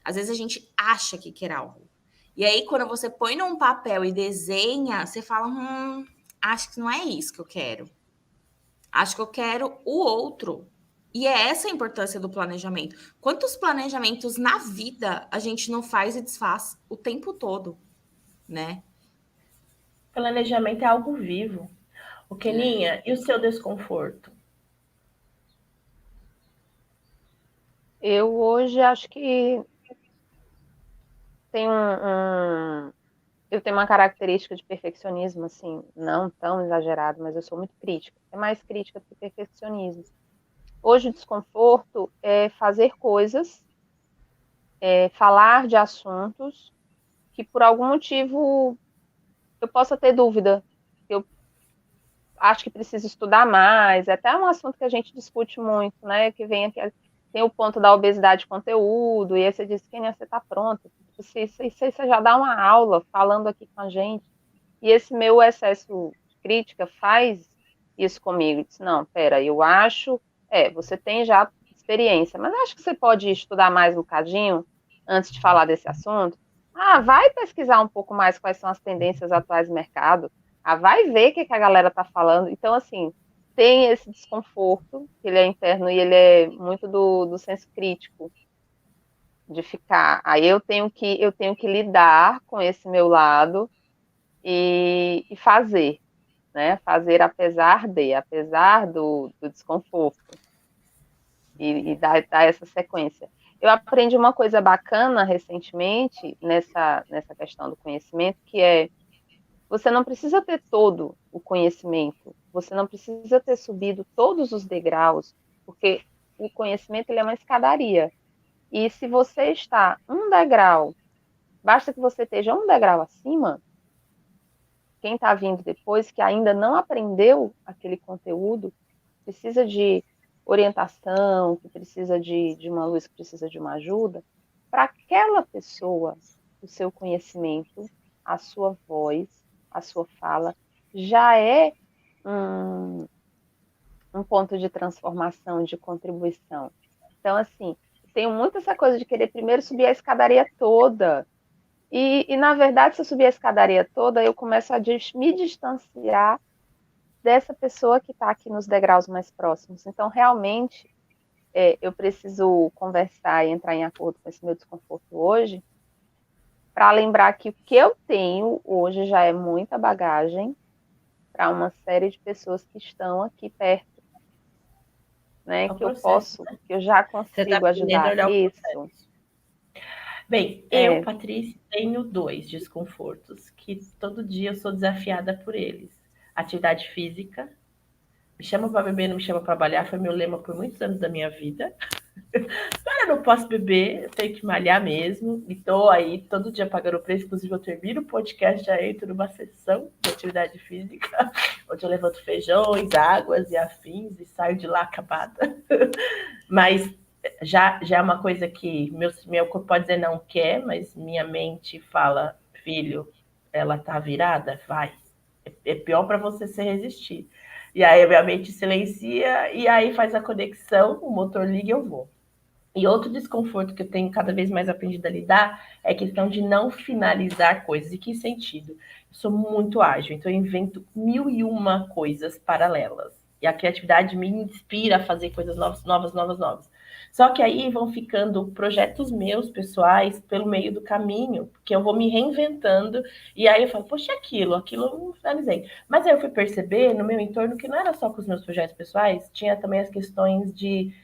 Às vezes a gente acha que quer algo. E aí, quando você põe num papel e desenha, você fala, acho que não é isso que eu quero. Acho que eu quero o outro. E é essa a importância do planejamento. Quantos planejamentos na vida a gente não faz e desfaz o tempo todo, né? Planejamento é algo vivo. O É. Keninha, e o seu desconforto? Eu hoje acho que eu tenho uma característica de perfeccionismo, assim, não tão exagerado, mas eu sou muito crítica. É mais crítica do que perfeccionismo. Hoje o desconforto é fazer coisas, falar de assuntos que por algum motivo eu possa ter dúvida, eu acho que preciso estudar mais, é até um assunto que a gente discute muito, né? Que vem aqui, tem o ponto da obesidade de conteúdo, e aí você diz que você está pronto. Você já dá uma aula falando aqui com a gente, e esse meu excesso de crítica faz isso comigo. Diz, não, pera, eu acho, você tem já experiência, mas acho que você pode estudar mais um bocadinho antes de falar desse assunto. Ah, vai pesquisar um pouco mais quais são as tendências atuais do mercado. Ah, vai ver o que a galera está falando. Então, assim, tem esse desconforto, que ele é interno e ele é muito do senso crítico, de ficar. Aí eu tenho que lidar com esse meu lado e fazer, né? Fazer apesar do desconforto, e dar essa sequência. Eu aprendi uma coisa bacana recentemente nessa questão do conhecimento, que é você não precisa ter todo o conhecimento, você não precisa ter subido todos os degraus, porque o conhecimento ele é uma escadaria. E se você está um degrau, basta que você esteja um degrau acima, quem está vindo depois, que ainda não aprendeu aquele conteúdo, precisa de orientação, que precisa de uma luz, que precisa de uma ajuda, para aquela pessoa, o seu conhecimento, a sua voz, a sua fala, já é um ponto de transformação, de contribuição. Então, assim, tenho muito essa coisa de querer primeiro subir a escadaria toda. E na verdade, se eu subir a escadaria toda, eu começo a me distanciar dessa pessoa que está aqui nos degraus mais próximos. Então, realmente, eu preciso conversar e entrar em acordo com esse meu desconforto hoje, para lembrar que o que eu tenho hoje já é muita bagagem para uma série de pessoas que estão aqui perto, né? É o Que eu processo, posso, né? que eu já Você está consigo aprendendo a ajudar. olhar o Isso. processo. Bem, eu, É, Patrícia, tenho 2 desconfortos que todo dia eu sou desafiada por eles. Atividade física. Me chama para beber, não me chama para trabalhar, foi meu lema por muitos anos da minha vida. Eu não posso beber, eu tenho que malhar mesmo. E tô aí todo dia pagando o preço. Inclusive, eu termino o podcast, já entro numa sessão de atividade física, onde eu levanto feijões, águas e afins e saio de lá acabada. Mas já é uma coisa que meu corpo pode dizer não quer, mas minha mente fala, filho, ela tá virada? Vai. É pior para você se resistir. E aí a minha mente silencia e aí faz a conexão, o motor liga e eu vou. E outro desconforto que eu tenho cada vez mais aprendido a lidar é a questão de não finalizar coisas. E que sentido? Eu sou muito ágil, então eu invento 1001 coisas paralelas. E a criatividade me inspira a fazer coisas novas. Só que aí vão ficando projetos meus, pessoais, pelo meio do caminho, porque eu vou me reinventando, e aí eu falo, poxa, aquilo eu não finalizei. Mas aí eu fui perceber no meu entorno que não era só com os meus projetos pessoais, tinha também as questões de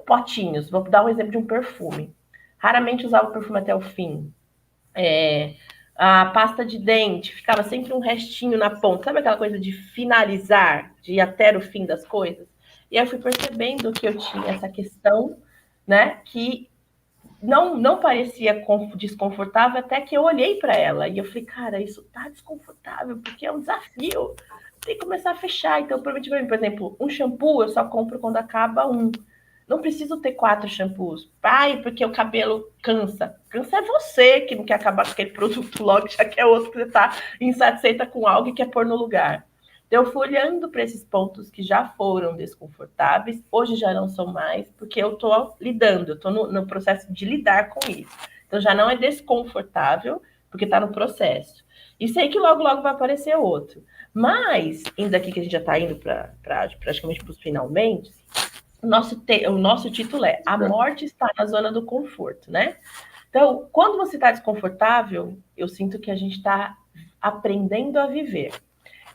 potinhos. Vou dar um exemplo de um perfume. Raramente usava o perfume até o fim. A pasta de dente, ficava sempre um restinho na ponta. Sabe aquela coisa de finalizar, de ir até o fim das coisas? E aí eu fui percebendo que eu tinha essa questão, né, que não parecia desconfortável até que eu olhei para ela. E eu falei, cara, isso tá desconfortável, porque é um desafio. Tem que começar a fechar. Então, eu prometi para mim, por exemplo, um shampoo eu só compro quando acaba um. Não preciso ter 4 shampoos. Ai, porque o cabelo cansa. Cansa é você que não quer acabar com aquele produto logo, já quer outro que você está insatisfeita com algo e quer pôr no lugar. Então, eu fui olhando para esses pontos que já foram desconfortáveis, hoje já não são mais, porque eu estou lidando, eu estou no processo de lidar com isso. Então, já não é desconfortável, porque está no processo. E sei que logo vai aparecer outro. Mas, indo aqui que a gente já está indo para praticamente para os finalmente, o nosso título é A Morte Está na Zona do Conforto, né? Então, quando você está desconfortável, eu sinto que a gente está aprendendo a viver.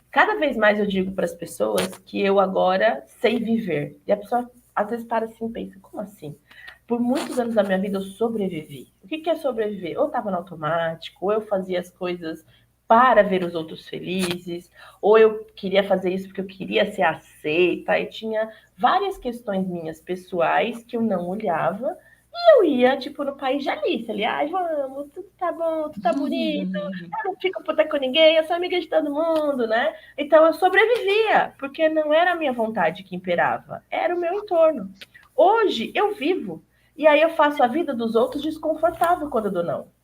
Cada vez mais eu digo para as pessoas que eu agora sei viver. E a pessoa às vezes para assim e pensa, como assim? Por muitos anos da minha vida eu sobrevivi. O que é sobreviver? Ou estava no automático, ou eu fazia as coisas para ver os outros felizes, ou eu queria fazer isso porque eu queria ser aceita, e tinha várias questões minhas pessoais que eu não olhava, e eu ia, tipo, no país de Alice, ali, ai, vamos, tudo tá bom, tudo tá bonito, eu não fico puta com ninguém, eu sou amiga de todo mundo, né? Então eu sobrevivia, porque não era a minha vontade que imperava, era o meu entorno. Hoje eu vivo, e aí eu faço a vida dos outros desconfortável quando eu dou não.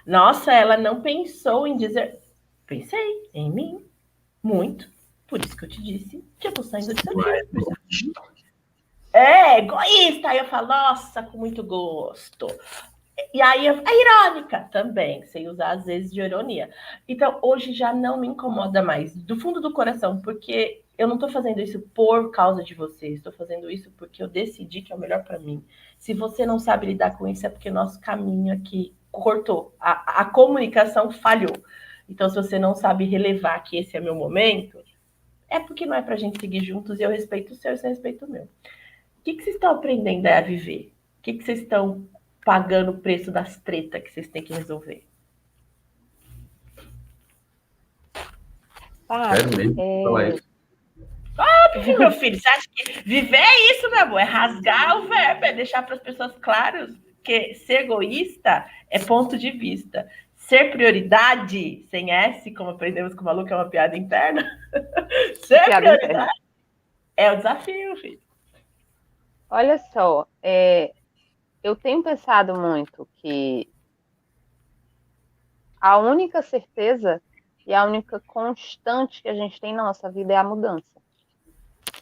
Nossa, ela não pensou em dizer. Pensei em mim, muito. Por isso que eu te disse que eu tô saindo de seu filho. É, egoísta. Aí eu falo, nossa, com muito gosto. E aí é irônica também, sem usar às vezes de ironia. Então, hoje já não me incomoda mais, do fundo do coração, porque eu não estou fazendo isso por causa de você, estou fazendo isso porque eu decidi que é o melhor para mim. Se você não sabe lidar com isso, é porque nosso caminho aqui cortou, a comunicação falhou. Então, se você não sabe relevar que esse é meu momento, é porque não é para a gente seguir juntos e eu respeito o seu e você respeita o meu. O que vocês estão aprendendo a viver? O que vocês estão pagando o preço das tretas que vocês têm que resolver? Sério mesmo? Falar isso. Óbvio, meu filho. Você acha que viver é isso, meu amor? É rasgar o verbo, é deixar para as pessoas claras que ser egoísta é ponto de vista. Ser prioridade, sem S, como aprendemos com o Malu, que é uma piada interna. Ser Piada prioridade interna. é o desafio, filho. Olha só, eu tenho pensado muito que a única certeza e a única constante que a gente tem na nossa vida é a mudança.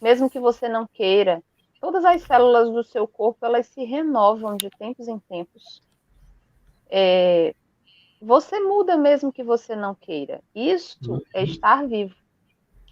Mesmo que você não queira, todas as células do seu corpo, elas se renovam de tempos em tempos. Você muda mesmo que você não queira. Isso é estar vivo.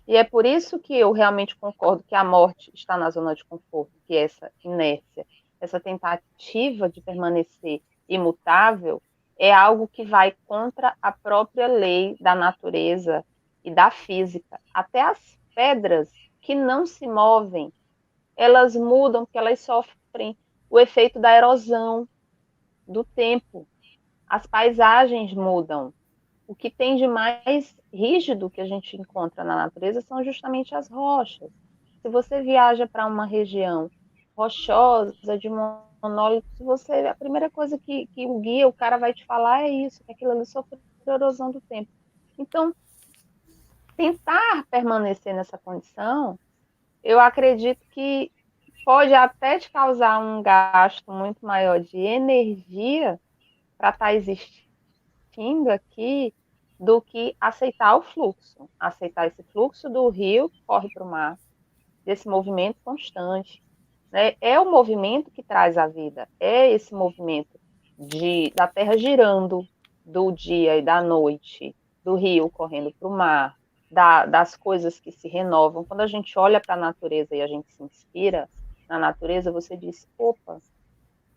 E é por isso que eu realmente concordo que a morte está na zona de conforto, que essa inércia, essa tentativa de permanecer imutável é algo que vai contra a própria lei da natureza e da física. Até as pedras que não se movem, elas mudam porque elas sofrem o efeito da erosão do tempo. As paisagens mudam. O que tem de mais rígido que a gente encontra na natureza são justamente as rochas. Se você viaja para uma região rochosa, de monólitos, a primeira coisa que o guia, o cara vai te falar é isso, que aquilo ali sofreu erosão do tempo. Então, tentar permanecer nessa condição, eu acredito que pode até te causar um gasto muito maior de energia para estar existindo aqui, do que aceitar o fluxo, aceitar esse fluxo do rio que corre para o mar, desse movimento constante. Né? É o movimento que traz a vida, é esse movimento da terra girando, do dia e da noite, do rio correndo para o mar, das coisas que se renovam. Quando a gente olha para a natureza e a gente se inspira na natureza, você diz, opa,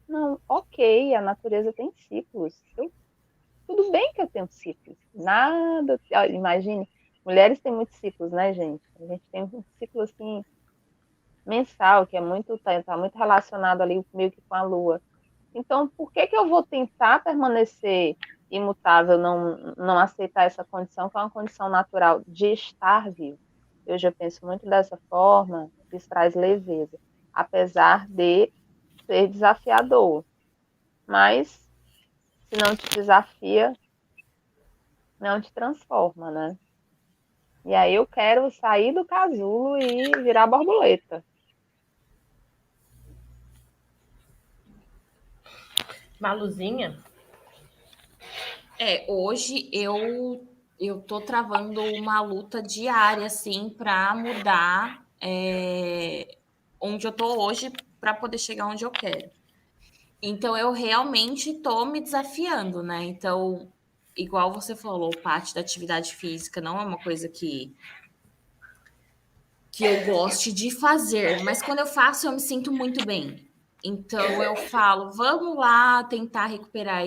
não, ok, a natureza tem ciclos, tudo bem que eu tenho ciclos. Nada. Imagine, mulheres têm muitos ciclos, né, gente? A gente tem um ciclo assim mensal, que é tá muito relacionado ali meio que com a lua. Então, por que eu vou tentar permanecer imutável, não aceitar essa condição, que é uma condição natural de estar vivo? Eu já penso muito dessa forma, isso traz leveza, apesar de ser desafiador. Mas se não te desafia, não te transforma, né? E aí eu quero sair do casulo e virar borboleta. Maluzinha? Hoje eu tô travando uma luta diária, assim, para mudar onde eu tô hoje para poder chegar onde eu quero. Então, eu realmente tô me desafiando, né? Então, igual você falou, parte da atividade física não é uma coisa que eu goste de fazer, mas quando eu faço, eu me sinto muito bem. Então, eu falo, vamos lá tentar recuperar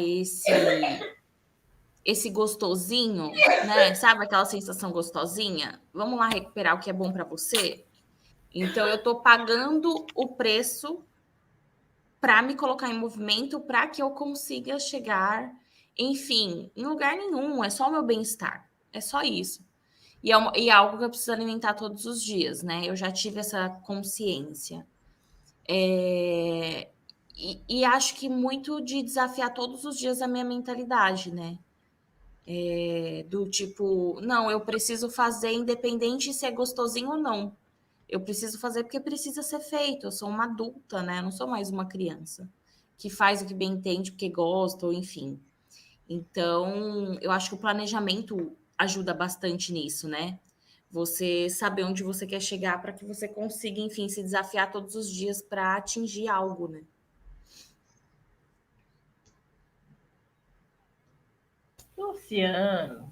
esse gostosinho, né? Sabe aquela sensação gostosinha? Vamos lá recuperar o que é bom para você? Então, eu tô pagando o preço para me colocar em movimento para que eu consiga chegar enfim, em lugar nenhum. É só o meu bem-estar. É só isso. E é algo que eu preciso alimentar todos os dias, né? Eu já tive essa consciência. E acho que muito de desafiar todos os dias a minha mentalidade, né? Do tipo, não, eu preciso fazer independente se é gostosinho ou não. Eu preciso fazer porque precisa ser feito. Eu sou uma adulta, né? Eu não sou mais uma criança que faz o que bem entende porque gosta, ou enfim. Então, eu acho que o planejamento ajuda bastante nisso, né? Você saber onde você quer chegar para que você consiga, enfim, se desafiar todos os dias para atingir algo, né? Luciano.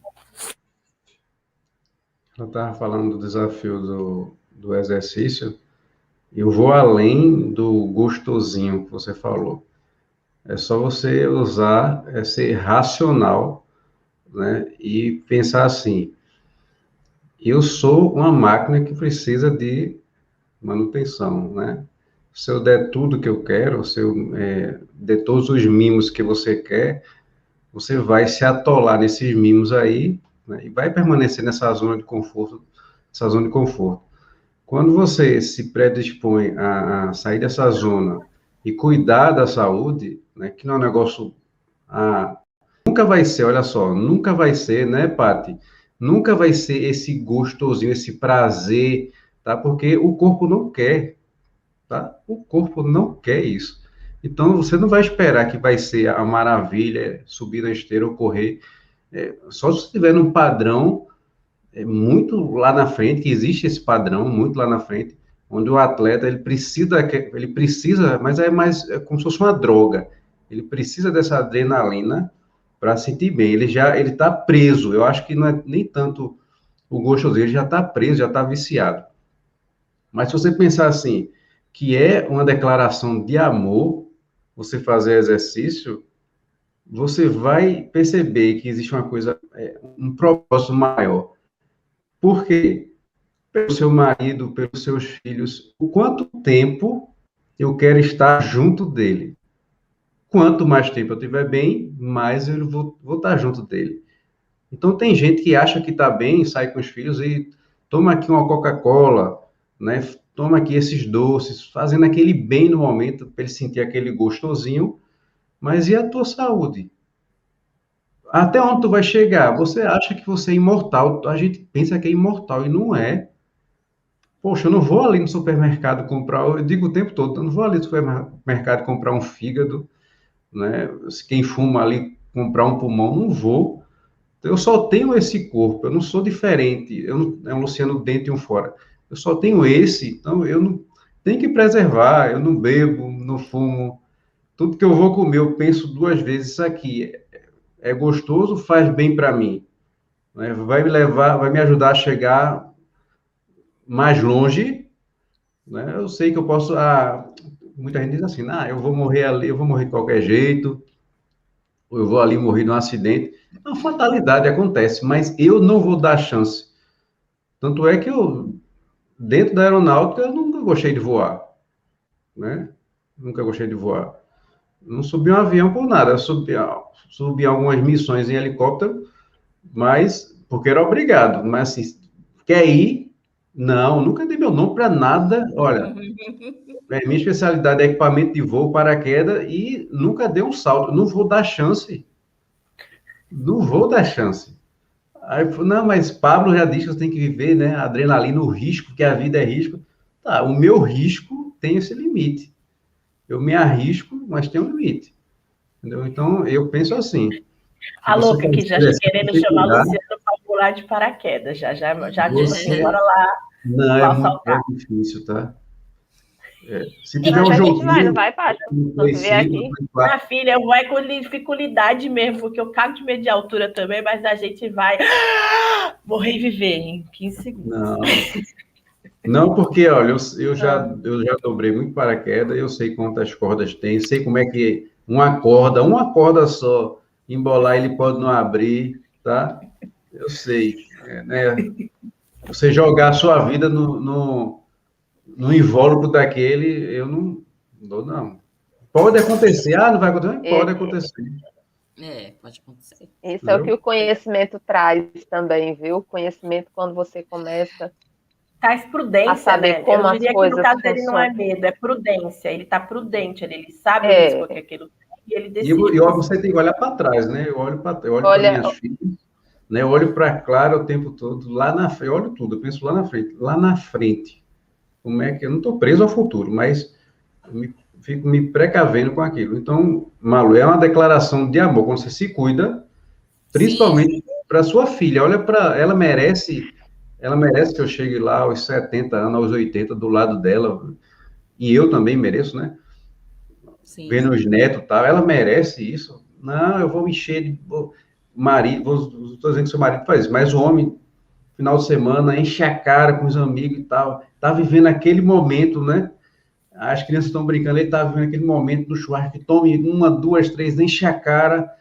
Eu estava falando do desafio do exercício, e eu vou além do gostosinho que você falou. É só você usar, ser racional, né? E pensar assim, eu sou uma máquina que precisa de manutenção, né? Se eu der tudo que eu quero, se eu der todos os mimos que você quer, você vai se atolar nesses mimos aí, né? E vai permanecer nessa zona de conforto, essa zona de conforto. Quando você se predispõe a sair dessa zona e cuidar da saúde, né? Que não é um negócio, nunca vai ser, olha só, nunca vai ser, né, Paty? Nunca vai ser esse gostosinho, esse prazer, tá? Porque o corpo não quer, tá? O corpo não quer isso. Então, você não vai esperar que vai ser a maravilha, subir na esteira ou correr. Só se estiver num padrão muito lá na frente, que existe esse padrão muito lá na frente, onde o atleta, ele precisa, mas é como se fosse uma droga. Ele precisa dessa adrenalina para sentir bem. Ele está preso. Eu acho que não é nem tanto o gosto dele, já está preso, já está viciado. Mas se você pensar assim, que é uma declaração de amor, você fazer exercício, você vai perceber que existe uma coisa, um propósito maior. Por quê? Pelo seu marido, pelos seus filhos, o quanto tempo eu quero estar junto dele. Quanto mais tempo eu estiver bem, mais eu vou estar junto dele. Então, tem gente que acha que está bem, sai com os filhos e toma aqui uma Coca-Cola, né? Toma aqui esses doces, fazendo aquele bem no momento, para ele sentir aquele gostosinho, mas e a tua saúde? Até onde tu vai chegar? Você acha que você é imortal, a gente pensa que é imortal e não é. Poxa, eu não vou ali no supermercado comprar, eu digo o tempo todo, eu não vou ali no supermercado comprar um fígado, né? Quem fuma ali comprar um pulmão, não vou. Eu só tenho esse corpo, eu não sou diferente, é um Luciano dentro e um fora. Eu só tenho esse, então eu não tenho que preservar, eu não bebo, não fumo. Tudo que eu vou comer, eu penso duas vezes, isso aqui é gostoso, faz bem para mim, né? Vai me levar, vai me ajudar a chegar mais longe, né? Eu sei que eu posso, muita gente diz assim, eu vou morrer ali, eu vou morrer de qualquer jeito, ou eu vou ali morrer num acidente. Uma fatalidade acontece, mas eu não vou dar chance. Tanto é que dentro da aeronáutica, eu nunca gostei de voar, né? Nunca gostei de voar. Não subi um avião por nada. Eu subi algumas missões em helicóptero, mas porque era obrigado. Mas assim, quer ir? Não, nunca dei meu nome para nada. Olha, minha especialidade é equipamento de voo, paraquedas, e nunca dei um salto. Não vou dar chance. Não vou dar chance. Aí, não, mas Pablo já disse que você tem que viver, né? Adrenalina, o risco, que a vida é risco. Tá, o meu risco tem esse limite. Eu me arrisco, mas tem um limite. Entendeu? Então, eu penso assim. A louca aqui já querendo chamar o Luciano para pular de paraquedas. Já disse assim, bora lá. Não, é difícil, tá? Se tiver um jogo. Não vai, Paty. Não se vê aqui. Minha filha, eu vou com dificuldade mesmo, porque eu cago de medo de altura também, mas a gente vai morrer e viver em 15 segundos. Não, porque, olha, eu já dobrei muito paraquedas, eu sei quantas cordas tem, sei como é que uma corda só, embolar, ele pode não abrir, tá? Eu sei, né? Você jogar a sua vida no invólucro daquele, eu não dou, não. Pode acontecer, não vai acontecer? Pode acontecer. Pode acontecer. Isso é o que Entendeu? o conhecimento traz também, viu? O conhecimento, quando você começa Traz a prudência, saber né? Eu como não as diria que no coisas caso dele não é funcionam. medo, é prudência. Ele tá prudente, ele sabe o risco que É, aquilo tem e ele E decide você tem que olhar para trás, né? Eu olho para olha, minhas filhas, né? Eu olho para a Clara o tempo todo, lá na frente, eu olho tudo, eu penso lá na frente. Lá na frente, como é que eu não estou preso ao futuro, mas fico me precavendo com aquilo. Então, Malu, é uma declaração de amor quando você se cuida, Sim, principalmente para sua filha. Olha para ela merece que eu chegue lá aos 70 anos, aos 80 do lado dela, e eu também mereço, né? sim. Vendo os netos e tal, ela merece isso. Não, eu vou me encher de marido, estou dizendo que seu marido faz isso, mas o homem, final de semana, enche a cara com os amigos e tal, tá vivendo aquele momento, né? As crianças estão brincando, ele tá vivendo aquele momento do churrasco, que tome uma, duas, três, enche a cara.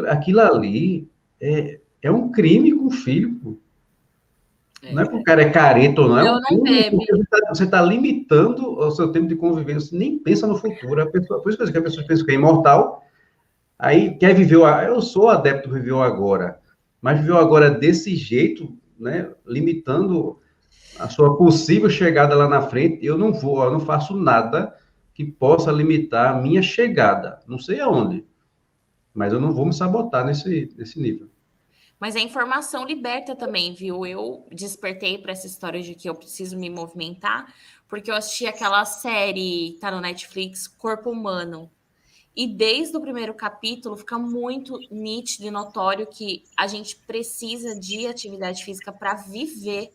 Aquilo ali é um crime com o filho, pô. Não é É. porque o cara é careta ou não, O é meu um não crime bebe. porque você está limitando o seu tempo de convivência, você nem pensa no futuro. A pessoa, por isso que eu digo que a pessoa pensa que é imortal, aí quer viver eu sou adepto do viver o agora, mas viver o agora desse jeito, né, limitando a sua possível chegada lá na frente, eu não faço nada que possa limitar a minha chegada, não sei aonde, mas eu não vou me sabotar nesse nível. Mas a informação liberta também, viu? Eu despertei para essa história de que eu preciso me movimentar, porque eu assisti aquela série, tá no Netflix, Corpo Humano. E desde o primeiro capítulo fica muito nítido e notório que a gente precisa de atividade física para viver.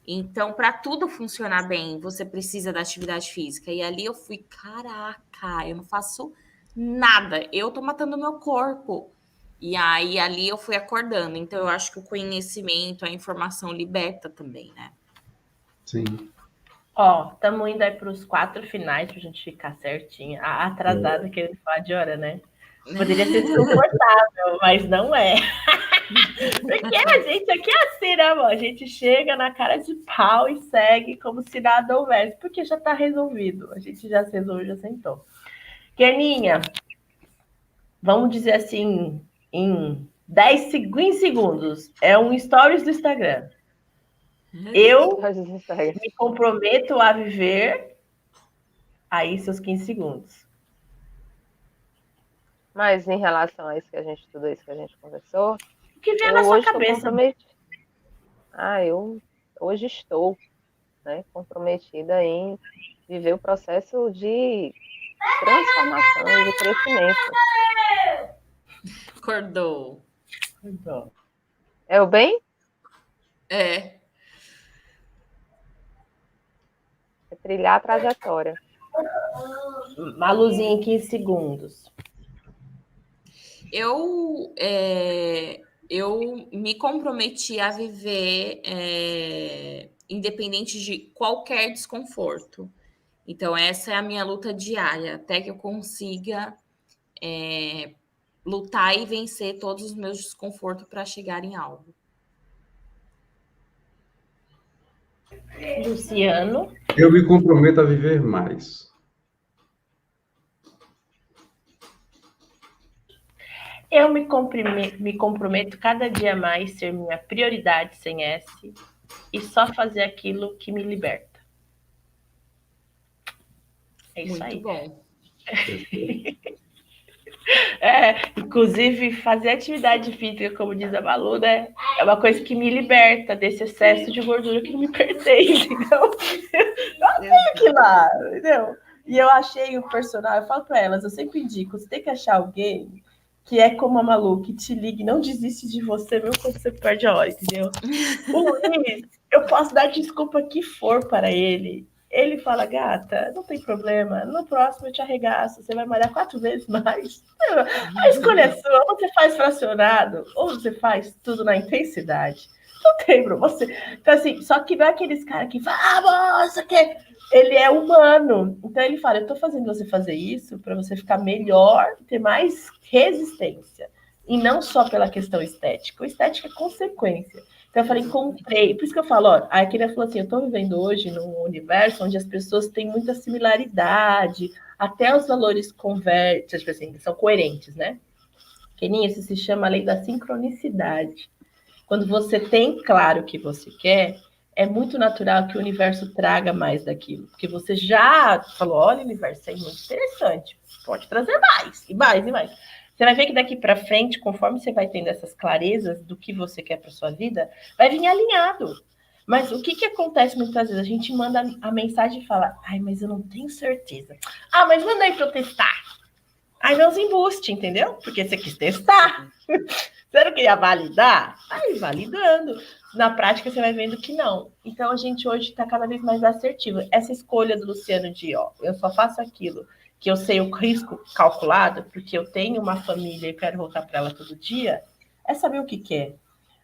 Então, para tudo funcionar bem, você precisa da atividade física. E ali eu fui, caraca, eu não faço nada. Eu tô matando o meu corpo. E aí ali eu fui acordando. Então, eu acho que o conhecimento, a informação liberta também, né? Sim. Ó, estamos indo aí para os 4 finais para a gente ficar certinha. A atrasada querendo falar de hora, né? Poderia ser desconfortável, mas não é. Porque a gente aqui é assim, né, amor? A gente chega na cara de pau e segue como se nada houvesse, porque já está resolvido. A gente já se resolveu, já sentou. Keninha, vamos dizer assim, em 10 segundos, é um stories do Instagram. Eu me comprometo a viver aí seus 15 segundos. mas em relação a isso que a gente, tudo isso que a gente conversou, O que vier eu na sua hoje estou cabeça. comprometida. Eu hoje estou, né, comprometida em viver o processo de transformação e de crescimento. Acordou. Então, É o bem? É. É trilhar a trajetória. Maluzinha em 15 segundos. Eu me comprometi a viver independente de qualquer desconforto. Então, essa é a minha luta diária, até que eu consiga lutar e vencer todos os meus desconfortos para chegar em algo. Luciano. Eu me comprometo a viver mais. Eu me comprometo cada dia mais ser minha prioridade sem S e só fazer aquilo que me liberta. É isso Muito aí. bom. Inclusive, fazer atividade física, como diz a Malu, né? É uma coisa que me liberta desse excesso de gordura que não me pertence. Então, eu tenho que ir lá, entendeu? E eu achei o personagem, eu falo para elas, eu sempre indico, você tem que achar alguém que é como a Malu, que te ligue, não desiste de você, mesmo quando você perde a hora, entendeu? O Luiz, eu posso dar desculpa que for para ele. Ele fala, gata, não tem problema, no próximo eu te arregaço, você vai malhar 4 vezes mais. A escolha é sua, ou você faz fracionado, ou você faz tudo na intensidade. Não tem pra você. Então, assim, só que não é aqueles caras que vamos, isso aqui. Ele é humano. Então ele fala, eu tô fazendo você fazer isso para você ficar melhor, ter mais resistência. E não só pela questão estética. O estética é consequência. Então eu falei, comprei. Por isso que eu falo, ó, a Kenia falou assim, eu tô vivendo hoje num universo onde as pessoas têm muita similaridade, até os valores convertem, tipo assim, são coerentes, né? Keninha, isso se chama a lei da sincronicidade. Quando você tem claro o que você quer, é muito natural que o universo traga mais daquilo. Porque você já falou, olha, universo, isso é muito interessante. Pode trazer mais, e mais, e mais. Você vai ver que daqui para frente, conforme você vai tendo essas clarezas do que você quer para sua vida, vai vir alinhado. Mas o que acontece muitas vezes? A gente manda a mensagem e fala, ai, mas eu não tenho certeza. Ah, mas manda aí para eu testar. Aí vem os embustes, entendeu? Porque você quis testar. Você não queria validar? Aí, validando. Na prática, você vai vendo que não. Então, a gente hoje está cada vez mais assertivo. Essa escolha do Luciano de, ó, eu só faço aquilo que eu sei o risco calculado, porque eu tenho uma família e quero voltar para ela todo dia, é saber o que quer.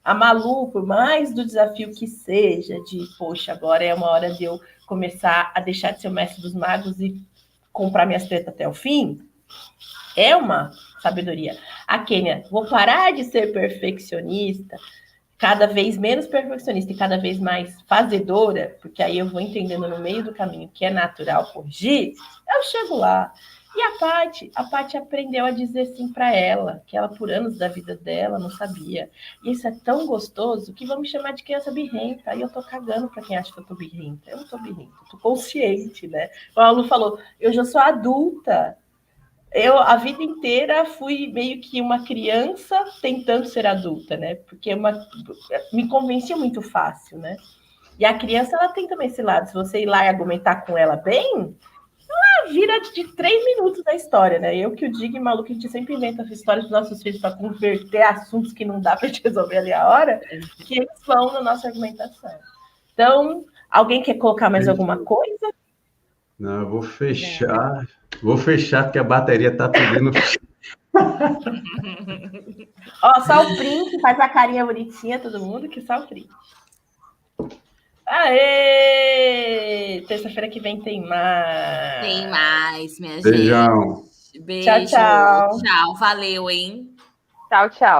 A Malu, por mais do desafio que seja, de, poxa, agora é uma hora de eu começar a deixar de ser o mestre dos magos e comprar minhas tretas até o fim, é uma sabedoria. A Kênia, vou parar de ser perfeccionista, cada vez menos perfeccionista e cada vez mais fazedora, porque aí eu vou entendendo no meio do caminho que é natural corrigir, eu chego lá. E a Paty aprendeu a dizer sim para ela, que ela por anos da vida dela não sabia. E isso é tão gostoso que vão me chamar de criança birrenta. Aí eu tô cagando para quem acha que eu tô birrenta. Eu não tô birrenta, eu tô consciente, né? O Alu falou, eu já sou adulta. Eu, a vida inteira, fui meio que uma criança tentando ser adulta, né? Porque me convencia muito fácil, né? E a criança, ela tem também esse lado. Se você ir lá e argumentar com ela bem, ela vira de 3 minutos da história, né? Eu que o digo, maluco, a gente sempre inventa as histórias dos nossos filhos para converter assuntos que não dá para gente resolver ali a hora, que eles vão na nossa argumentação. Então, alguém quer colocar mais alguma coisa? Não, eu vou fechar. Vou fechar porque a bateria tá pedindo. Ó, só o print, faz a carinha bonitinha, todo mundo, que só o print. Aê! Terça-feira que vem tem mais. Tem mais, minha Beijão. gente. Beijo. Tchau, tchau. Tchau. Valeu, hein? Tchau, tchau.